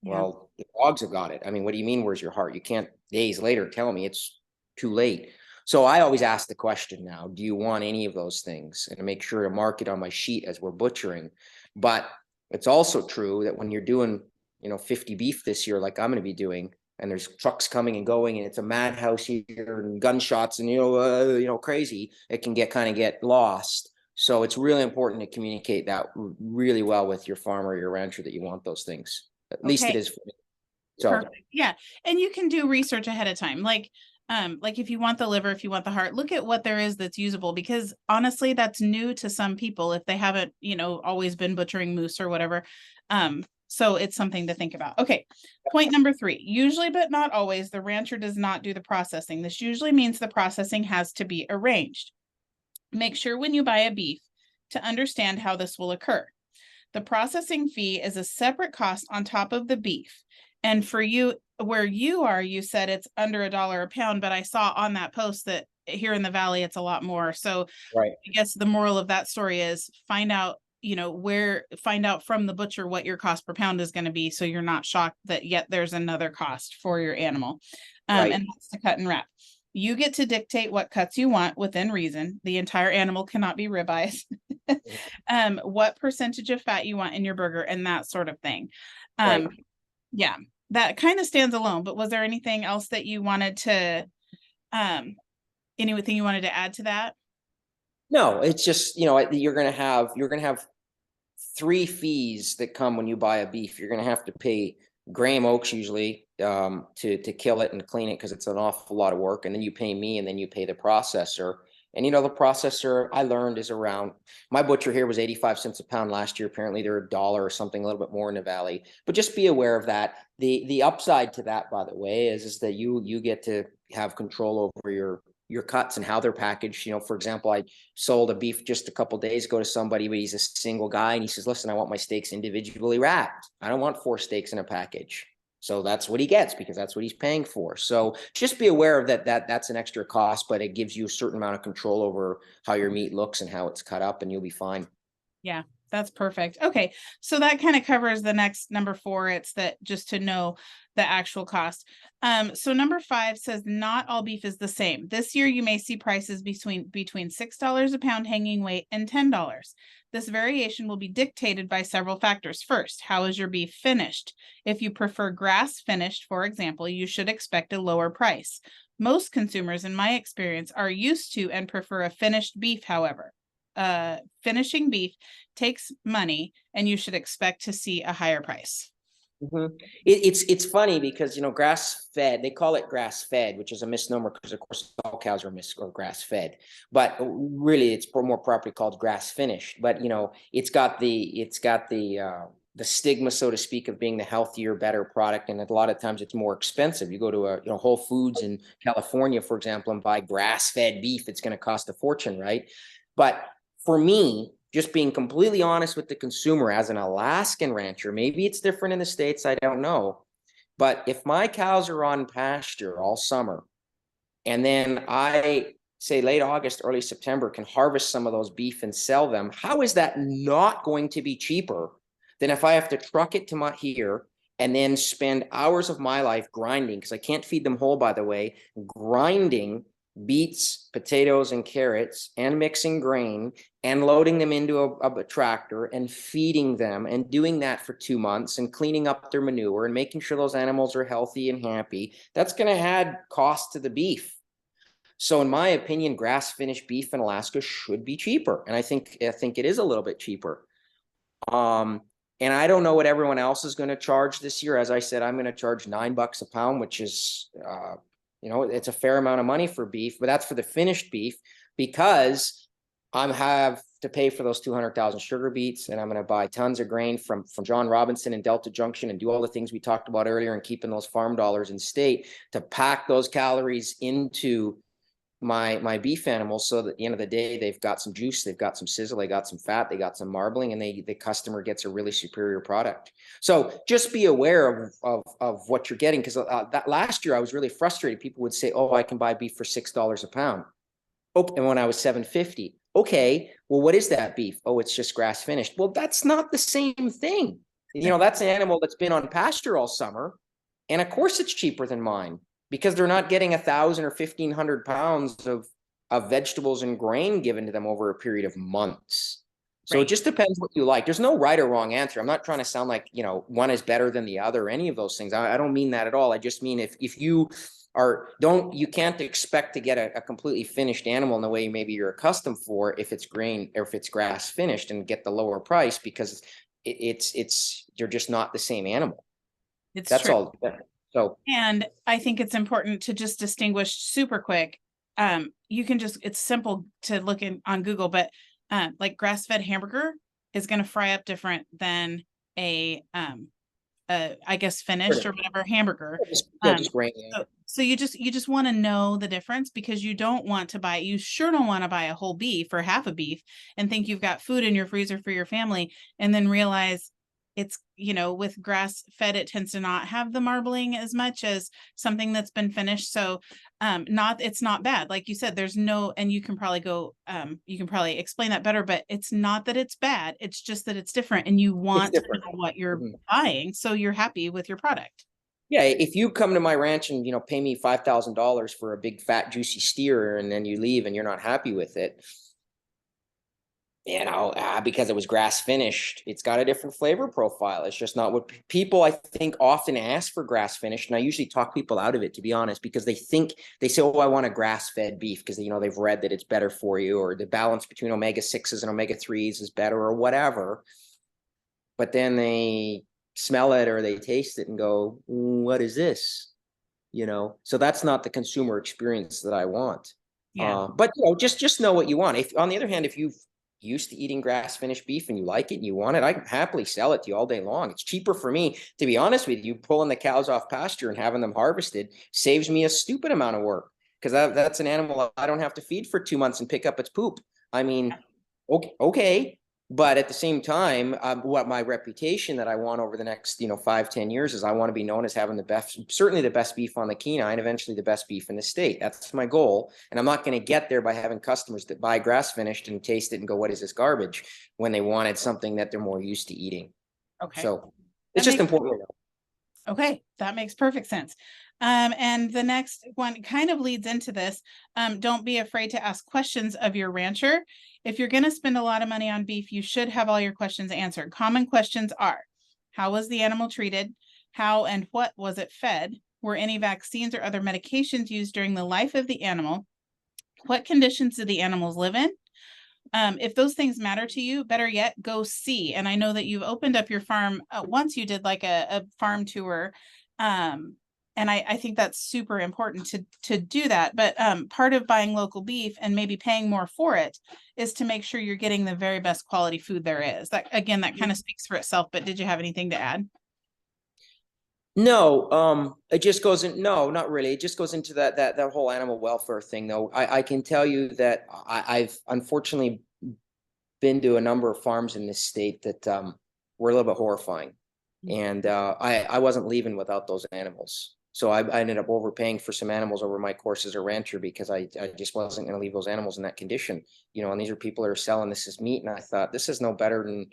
Speaker 2: Yeah. Well, the dogs have got it. I mean, what do you mean, where's your heart? You can't days later tell me, it's too late. So I always ask the question now, do you want any of those things? And to make sure to mark it on my sheet as we're butchering. But it's also true that when you're doing, 50 beef this year, like I'm going to be doing, and there's trucks coming and going, and it's a madhouse here and gunshots and, crazy, it can get lost. So it's really important to communicate that really well with your farmer or your rancher that you want those things. At least it
Speaker 1: Okay,
Speaker 2: is for me. So
Speaker 1: perfect. Yeah. And you can do research ahead of time. Like if you want the liver, if you want the heart, look at what there is that's usable, because honestly, that's new to some people if they haven't, always been butchering moose or whatever. So it's something to think about. Okay. Point number 3, usually, but not always, the rancher does not do the processing. This usually means the processing has to be arranged. Make sure when you buy a beef to understand how this will occur. The processing fee is a separate cost on top of the beef. And for you, where you are, you said it's under $1 a pound, but I saw on that post that here in the Valley, it's a lot more. So
Speaker 2: right,
Speaker 1: I guess the moral of that story is find out, find out from the butcher what your cost per pound is going to be. So you're not shocked that yet there's another cost for your animal.
Speaker 2: right.
Speaker 1: And that's to cut and wrap. You get to dictate what cuts you want within reason. The entire animal cannot be ribeyes. What percentage of fat you want in your burger and that sort of thing.
Speaker 2: Right.
Speaker 1: Yeah, that kind of stands alone, but was there anything else that you wanted to, anything you wanted to add to that?
Speaker 2: No, it's just, you're gonna have 3 fees that come when you buy a beef. You're gonna have to pay Graham Oaks usually to kill it and clean it because it's an awful lot of work, and then you pay me, and then you pay the processor. And the processor I learned is around, my butcher here was 85 cents a pound last year. Apparently they're $1 or something, a little bit more in the Valley. But just be aware of that. The upside to that, by the way, is that you get to have control over your cuts and how they're packaged. For example, I sold a beef just a couple days ago to somebody, but he's a single guy, and he says, listen, I want my steaks individually wrapped. I don't want 4 steaks in a package. So that's what he gets because that's what he's paying for. So just be aware of that's an extra cost, but it gives you a certain amount of control over how your meat looks and how it's cut up, and you'll be fine.
Speaker 1: Yeah, that's perfect. Okay, so that kind of covers the next number 4. It's that just to know the actual cost. So number 5 says not all beef is the same. This year you may see prices between $6 a pound hanging weight and $10. This variation will be dictated by several factors. First, how is your beef finished? If you prefer grass finished, for example, you should expect a lower price. Most consumers, in my experience, are used to and prefer a finished beef, however. Finishing beef takes money, and you should expect to see a higher price.
Speaker 2: It's funny because grass fed, they call it grass fed, which is a misnomer because of course all cows are grass fed, but really it's more properly called grass finished. But it's got the stigma, so to speak, of being the healthier, better product, and a lot of times it's more expensive. You go to a Whole Foods in California, for example, and buy grass fed beef, it's going to cost a fortune, right? But for me, just being completely honest with the consumer as an Alaskan rancher, maybe it's different in the States, I don't know. But if my cows are on pasture all summer, and then I say late August, early September, can harvest some of those beef and sell them, how is that not going to be cheaper than if I have to truck it to here and then spend hours of my life grinding, because I can't feed them whole, by the way, grinding beets, potatoes, and carrots, and mixing grain and loading them into a tractor and feeding them and doing that for 2 months and cleaning up their manure and making sure those animals are healthy and happy. That's going to add cost to the beef. So in my opinion, grass finished beef in Alaska should be cheaper. And I think it is a little bit cheaper. And I don't know what everyone else is going to charge this year. As I said, I'm going to charge $9 a pound, which is it's a fair amount of money for beef, but that's for the finished beef because I have to pay for those 200,000 sugar beets, and I'm going to buy tons of grain from John Robinson and Delta Junction and do all the things we talked about earlier and keeping those farm dollars in state to pack those calories into my beef animals, so that at the end of the day, they've got some juice, they've got some sizzle, they got some fat, they got some marbling, and the customer gets a really superior product. So just be aware of what you're getting, because that last year I was really frustrated. People would say, oh, I can buy beef for $6 a pound. Oh, and when I was $7.50, okay, well, what is that beef? Oh, it's just grass finished. Well, that's not the same thing. That's an animal that's been on pasture all summer, and of course it's cheaper than mine, because they're not getting 1,000 or 1,500 pounds of vegetables and grain given to them over a period of months. So
Speaker 1: Right.
Speaker 2: it just depends what you like. There's no right or wrong answer. I'm not trying to sound like, one is better than the other, or any of those things. I don't mean that at all. I just mean if you you can't expect to get a completely finished animal in the way maybe you're accustomed for if it's grain or if it's grass finished and get the lower price because you're just not the same animal.
Speaker 1: It's
Speaker 2: That's
Speaker 1: true.
Speaker 2: all. So
Speaker 1: And I think it's important to just distinguish super quick. You can just, it's simple to look in on Google, but like grass-fed hamburger is going to fry up different than I guess finished or whatever hamburger.
Speaker 2: just grain. Yeah.
Speaker 1: So you just want to know the difference, because you sure don't want to buy a whole beef or half a beef and think you've got food in your freezer for your family and then realize it's, with grass fed, it tends to not have the marbling as much as something that's been finished. So it's not bad. Like you said, and you can probably explain that better, but it's not that it's bad. It's just that it's different and you want to know what you're buying. So you're happy with your product.
Speaker 2: Yeah. If you come to my ranch and, pay me $5,000 for a big fat juicy steer and then you leave and you're not happy with it, because it was grass finished, it's got a different flavor profile. It's just not what people, I think, often ask for grass finished. And I usually talk people out of it, to be honest, because they say, oh, I want a grass fed beef because, they've read that it's better for you, or the balance between omega-6s and omega-3s is better or whatever. But then they smell it or they taste it and go, what is this? So that's not the consumer experience that I want.
Speaker 1: Yeah.
Speaker 2: But just know what you want. If on the other hand, if you've used to eating grass finished beef and you like it and you want it, I can happily sell it to you all day long. It's cheaper for me, to be honest with you. Pulling the cows off pasture and having them harvested saves me a stupid amount of work, because that's an animal I don't have to feed for 2 months and pick up its poop. I mean, okay. But at the same time, what my reputation that I want over the next, 5-10 years is I want to be known as having certainly the best beef on the Kenai, and eventually the best beef in the state. That's my goal. And I'm not going to get there by having customers that buy grass finished and taste it and go, what is this garbage, when they wanted something that they're more used to eating.
Speaker 1: Okay.
Speaker 2: So it's just important to know.
Speaker 1: Okay, that makes perfect sense. And the next one kind of leads into this. Don't be afraid to ask questions of your rancher. If you're going to spend a lot of money on beef, you should have all your questions answered. Common questions are: how was the animal treated? How and what was it fed? Were any vaccines or other medications used during the life of the animal? What conditions did the animals live in? If those things matter to you, better yet, go see. And I know that you've opened up your farm once. You did like a farm tour. And I think that's super important to do that. But part of buying local beef and maybe paying more for it is to make sure you're getting the very best quality food there is. That kind of speaks for itself. But did you have anything to add?
Speaker 2: No, it just goes in. No, not really. It just goes into that whole animal welfare thing, though. I can tell you that I've unfortunately been to a number of farms in this state that were a little bit horrifying, and I wasn't leaving without those animals. So I ended up overpaying for some animals over my course as a rancher, because I just wasn't going to leave those animals in that condition. And these are people that are selling this as meat, and I thought, this is no better than,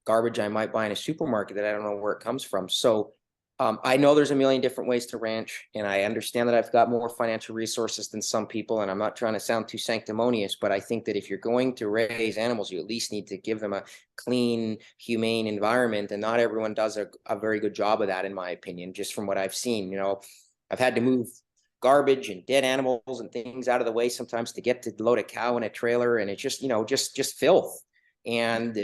Speaker 2: garbage I might buy in a supermarket that I don't know where it comes from. So I know there's a million different ways to ranch, and I understand that I've got more financial resources than some people, and I'm not trying to sound too sanctimonious, but I think that if you're going to raise animals, you at least need to give them a clean, humane environment, and not everyone does a very good job of that, in my opinion, just from what I've seen. I've had to move garbage and dead animals and things out of the way sometimes to get to load a cow in a trailer, and it's just, just filth. And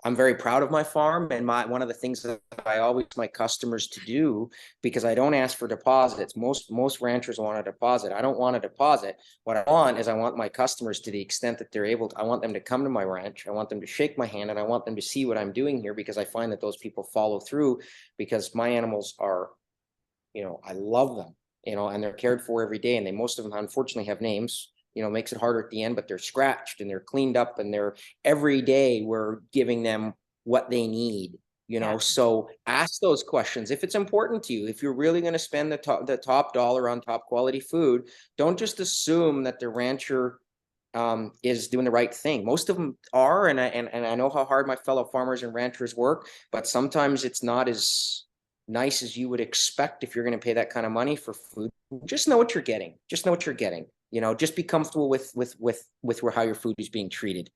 Speaker 2: I'm very proud of my farm, and one of the things that I always my customers to do, because I don't ask for deposits. Most ranchers want a deposit. I don't want a deposit. What I want is I want my customers, to the extent that they're able to, I want them to come to my ranch. I want them to shake my hand, and I want them to see what I'm doing here, because I find that those people follow through, because my animals are, I love them, and they're cared for every day, and most of them unfortunately have names. Makes it harder at the end, but they're scratched and they're cleaned up, and every day we're giving them what they need, So ask those questions. If it's important to you, if you're really going to spend the top dollar on top quality food, don't just assume that the rancher is doing the right thing. Most of them are, and I know how hard my fellow farmers and ranchers work, but sometimes it's not as nice as you would expect if you're going to pay that kind of money for food. Just know what you're getting. Just know what you're getting. Just be comfortable with how your food is being treated.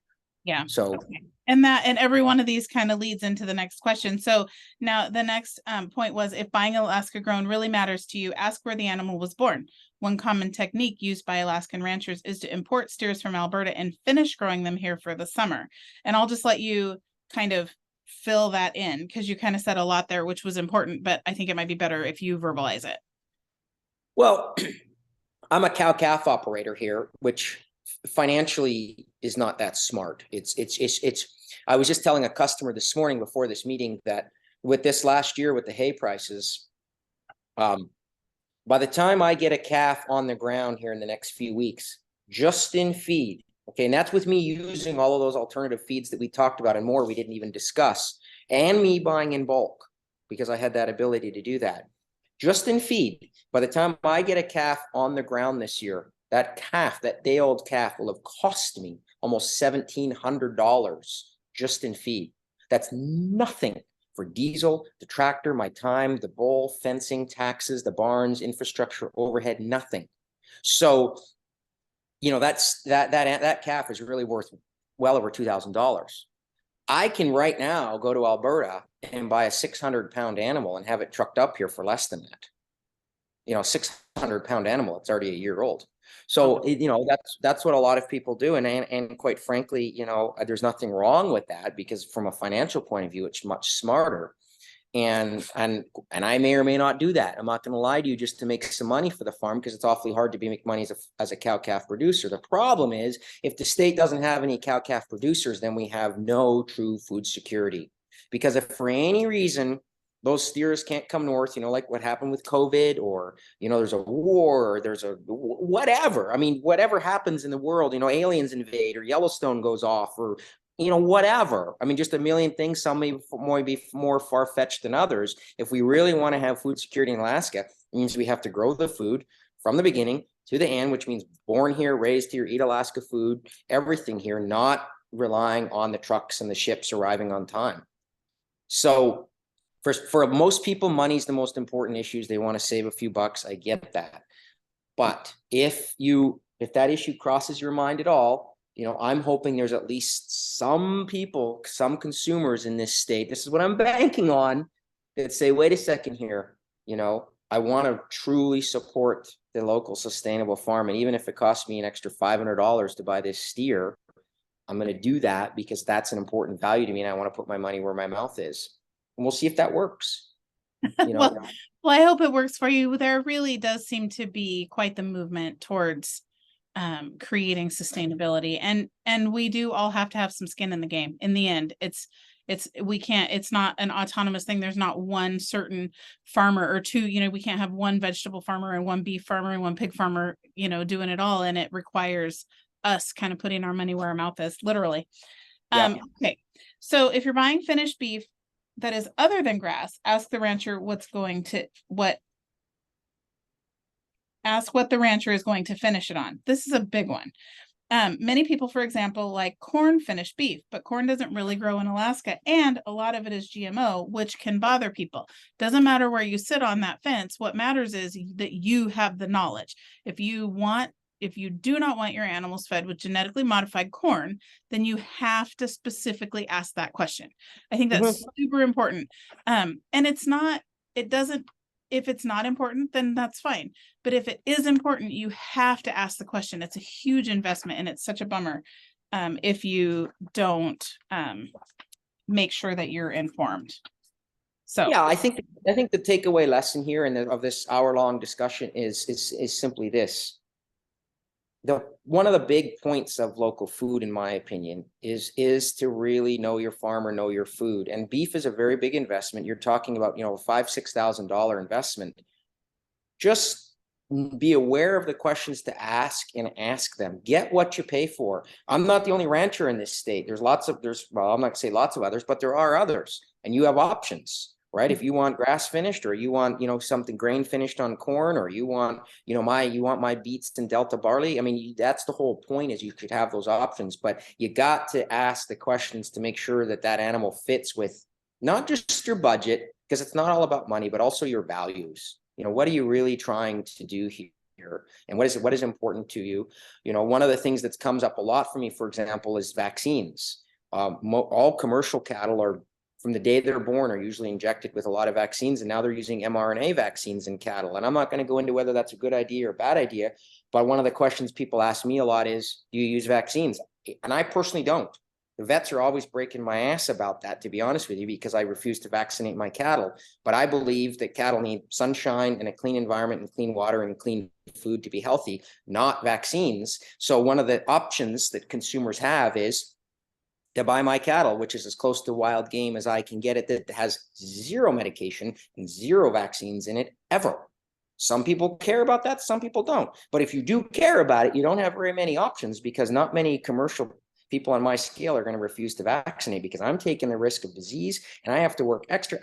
Speaker 1: Yeah.
Speaker 2: So
Speaker 1: Okay. And every one of these kind of leads into the next question. So now the next point was, if buying Alaska grown really matters to you, ask where the animal was born. One common technique used by Alaskan ranchers is to import steers from Alberta and finish growing them here for the summer. And I'll just let you kind of fill that in, because you kind of said a lot there, which was important, but I think it might be better if you verbalize it.
Speaker 2: well, I'm a cow-calf operator here, which financially is not that smart. I was just telling a customer this morning before this meeting that with this last year with the hay prices, by the time I get a calf on the ground here in the next few weeks, just in feed, okay, and that's with me using all of those alternative feeds that we talked about and more we didn't even discuss, and me buying in bulk because I had that ability to do that. Just in feed, by the time I get a calf on the ground this year, that calf, that day-old calf, will have cost me almost $1,700 just in feed. That's nothing for diesel, the tractor, my time, the bull, fencing, taxes, the barns, infrastructure, overhead, nothing. So, that calf is really worth well over $2,000. I can right now go to Alberta and buy a 600-pound animal and have it trucked up here for less than that. 600-pound animal, it's already a year old. So, that's what a lot of people do. And quite frankly, there's nothing wrong with that, because from a financial point of view, it's much smarter. And I may or may not do that. I'm not going to lie to you just to make some money for the farm, because it's awfully hard to make money as a cow-calf producer. The problem is, if the state doesn't have any cow-calf producers, then we have no true food security. Because if for any reason those steers can't come north, like what happened with COVID, or, there's a war, or there's a whatever. I mean, whatever happens in the world, aliens invade, or Yellowstone goes off, or, whatever. I mean, just a million things. Some may be more far-fetched than others. If we really want to have food security in Alaska, it means we have to grow the food from the beginning to the end, which means born here, raised here, eat Alaska food, everything here, not relying on the trucks and the ships arriving on time. So for most people, money's the most important issues. They want to save a few bucks. I get that. But if that issue crosses your mind at all, I'm hoping there's at least some people, some consumers in this state, this is what I'm banking on, that say, wait a second here, I want to truly support the local sustainable farm. And even if it costs me an extra $500 to buy this steer, I'm going to do that because that's an important value to me. And I want to put my money where my mouth is. And we'll see if that works.
Speaker 1: Well, I hope it works for you. There really does seem to be quite the movement towards creating sustainability, and we do all have to have some skin in the game. In the end, it's not an autonomous thing. There's not one certain farmer or two. We can't have one vegetable farmer and one beef farmer and one pig farmer, doing it all. And it requires us kind of putting our money where our mouth is, literally.
Speaker 2: Yeah.
Speaker 1: Okay. So if you're buying finished beef that is other than grass, ask the rancher what the rancher is going to finish it on. This is a big one. Many people, for example, like corn finished beef, but corn doesn't really grow in Alaska, and a lot of it is GMO, which can bother people. Doesn't matter where you sit on that fence. What matters is that you have the knowledge. If you do not want your animals fed with genetically modified corn, then you have to specifically ask that question. I think that's super important. If it's not important, then that's fine. But if it is important, you have to ask the question. It's a huge investment, and it's such a bummer if you don't make sure that you're informed. So
Speaker 2: yeah, I think the takeaway lesson here of this hour-long discussion is simply this. One of the big points of local food, in my opinion, is to really know your farmer, know your food. And beef is a very big investment. You're talking about, $5,000-$6,000 investment. Just be aware of the questions to ask and ask them. Get what you pay for. I'm not the only rancher in this state. I'm not going to say lots of others, but there are others, and you have options. Right? If you want grass finished, or you want, something grain finished on corn, or you want, my beets and Delta barley. I mean, that's the whole point, is you could have those options, but you got to ask the questions to make sure that animal fits with not just your budget, because it's not all about money, but also your values. What are you really trying to do here? here, and what is important to you. You know, one of the things that comes up a lot for me, for example, is vaccines. All commercial cattle are, from the day they're born, are usually injected with a lot of vaccines, and now they're using mRNA vaccines in cattle. And I'm not going to go into whether that's a good idea or a bad idea, but one of the questions people ask me a lot is, do you use vaccines? And I personally don't. The vets are always breaking my ass about that, to be honest with you, because I refuse to vaccinate my cattle. But I believe that cattle need sunshine and a clean environment and clean water and clean food to be healthy, not vaccines. So one of the options that consumers have is to buy my cattle, which is as close to wild game as I can get it, that has zero medication and zero vaccines in it ever. Some people care about that, some people don't. But if you do care about it, you don't have very many options, because not many commercial people on my scale are going to refuse to vaccinate, because I'm taking the risk of disease, and I have to work extra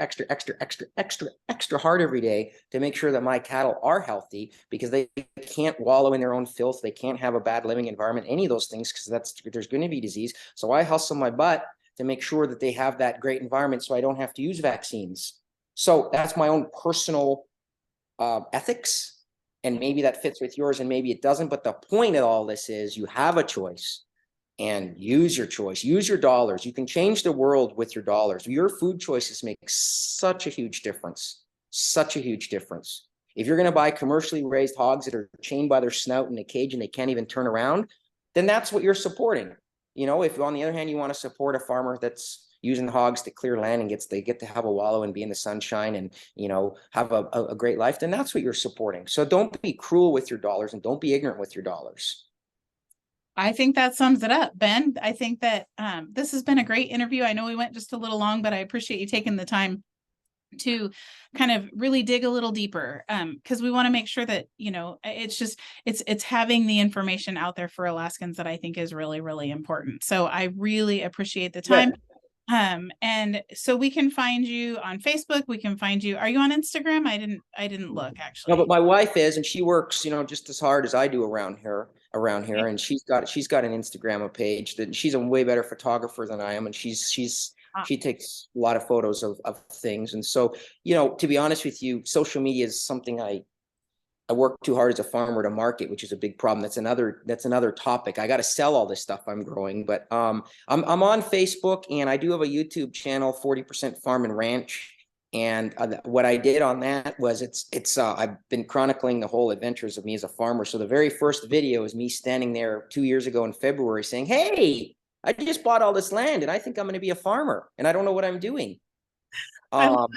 Speaker 2: hard every day to make sure that my cattle are healthy, because they can't wallow in their own filth. They can't have a bad living environment, any of those things, because there's going to be disease. So I hustle my butt to make sure that they have that great environment, so I don't have to use vaccines. So that's my own personal ethics, and maybe that fits with yours and maybe it doesn't. But the point of all this is, you have a choice, and use your choice, use your dollars. You can change the world with your dollars. Your food choices make such a huge difference, such a huge difference. If you're going to buy commercially raised hogs that are chained by their snout in a cage and they can't even turn around, then that's what you're supporting. You know, if on the other hand, you want to support a farmer that's using hogs to clear land and they get to have a wallow and be in the sunshine and, you know, have a great life, then that's what you're supporting. So don't be cruel with your dollars, and don't be ignorant with your dollars.
Speaker 1: I think that sums it up, Ben. I think that this has been a great interview. I know we went just a little long, but I appreciate you taking the time to kind of really dig a little deeper, because we want to make sure that, you know, it's having the information out there for Alaskans that I think is really, really important. So I really appreciate the time. And so we can find you on Facebook. We can find you. Are you on Instagram? I didn't look actually.
Speaker 2: No, but my wife is, and she works, you know, just as hard as I do around here. And she's got an Instagram page that she's a way better photographer than I am, and she takes a lot of photos of things. And so, you know, to be honest with you, social media is something I work too hard as a farmer to market, which is a big problem. That's another topic. I got to sell all this stuff I'm growing, but I'm on Facebook, and I do have a YouTube channel, 40% Farm and Ranch. And what I did on that was I've been chronicling the whole adventures of me as a farmer. So the very first video is me standing there 2 years ago in February saying, "Hey, I just bought all this land and I think I'm going to be a farmer and I don't know what I'm doing."
Speaker 1: I love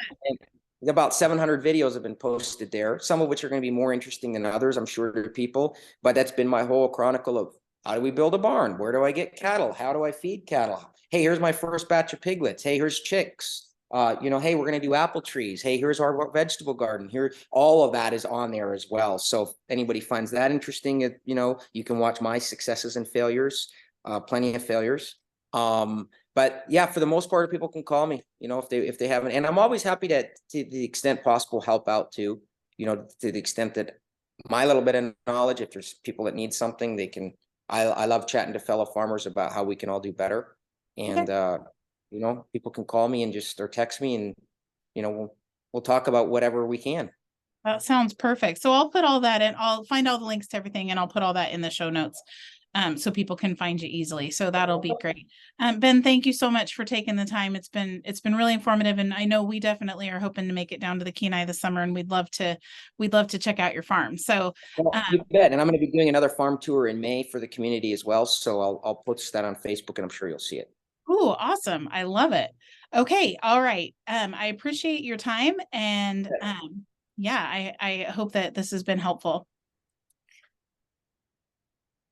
Speaker 2: And about 700 videos have been posted there, some of which are going to be more interesting than others, I'm sure, to people. But that's been my whole chronicle of how do we build a barn? Where do I get cattle? How do I feed cattle? Hey, here's my first batch of piglets. Hey, here's chicks. You know, hey, we're going to do apple trees. Hey, here's our vegetable garden. Here, all of that is on there as well. So if anybody finds that interesting, you know, you can watch my successes and failures, plenty of failures. But yeah, for the most part, people can call me, you know, if they haven't, and I'm always happy to the extent possible, help out too, you know, to the extent that my little bit of knowledge, if there's people that need something, they can, I love chatting to fellow farmers about how we can all do better. And, you know, people can call me and or text me, and, you know, we'll talk about whatever we can.
Speaker 1: That sounds perfect. So I'll put all that in. I'll find all the links to everything, and I'll put all that in the show notes, so people can find you easily. So that'll be great. Ben, thank you so much for taking the time. It's been really informative, and I know we definitely are hoping to make it down to the Kenai this summer, and we'd love to check out your farm. So
Speaker 2: you bet. And I'm going to be doing another farm tour in May for the community as well. So I'll post that on Facebook, and I'm sure you'll see it.
Speaker 1: Oh, awesome. I love it. Okay. All right. I appreciate your time, and yeah, I hope that this has been helpful.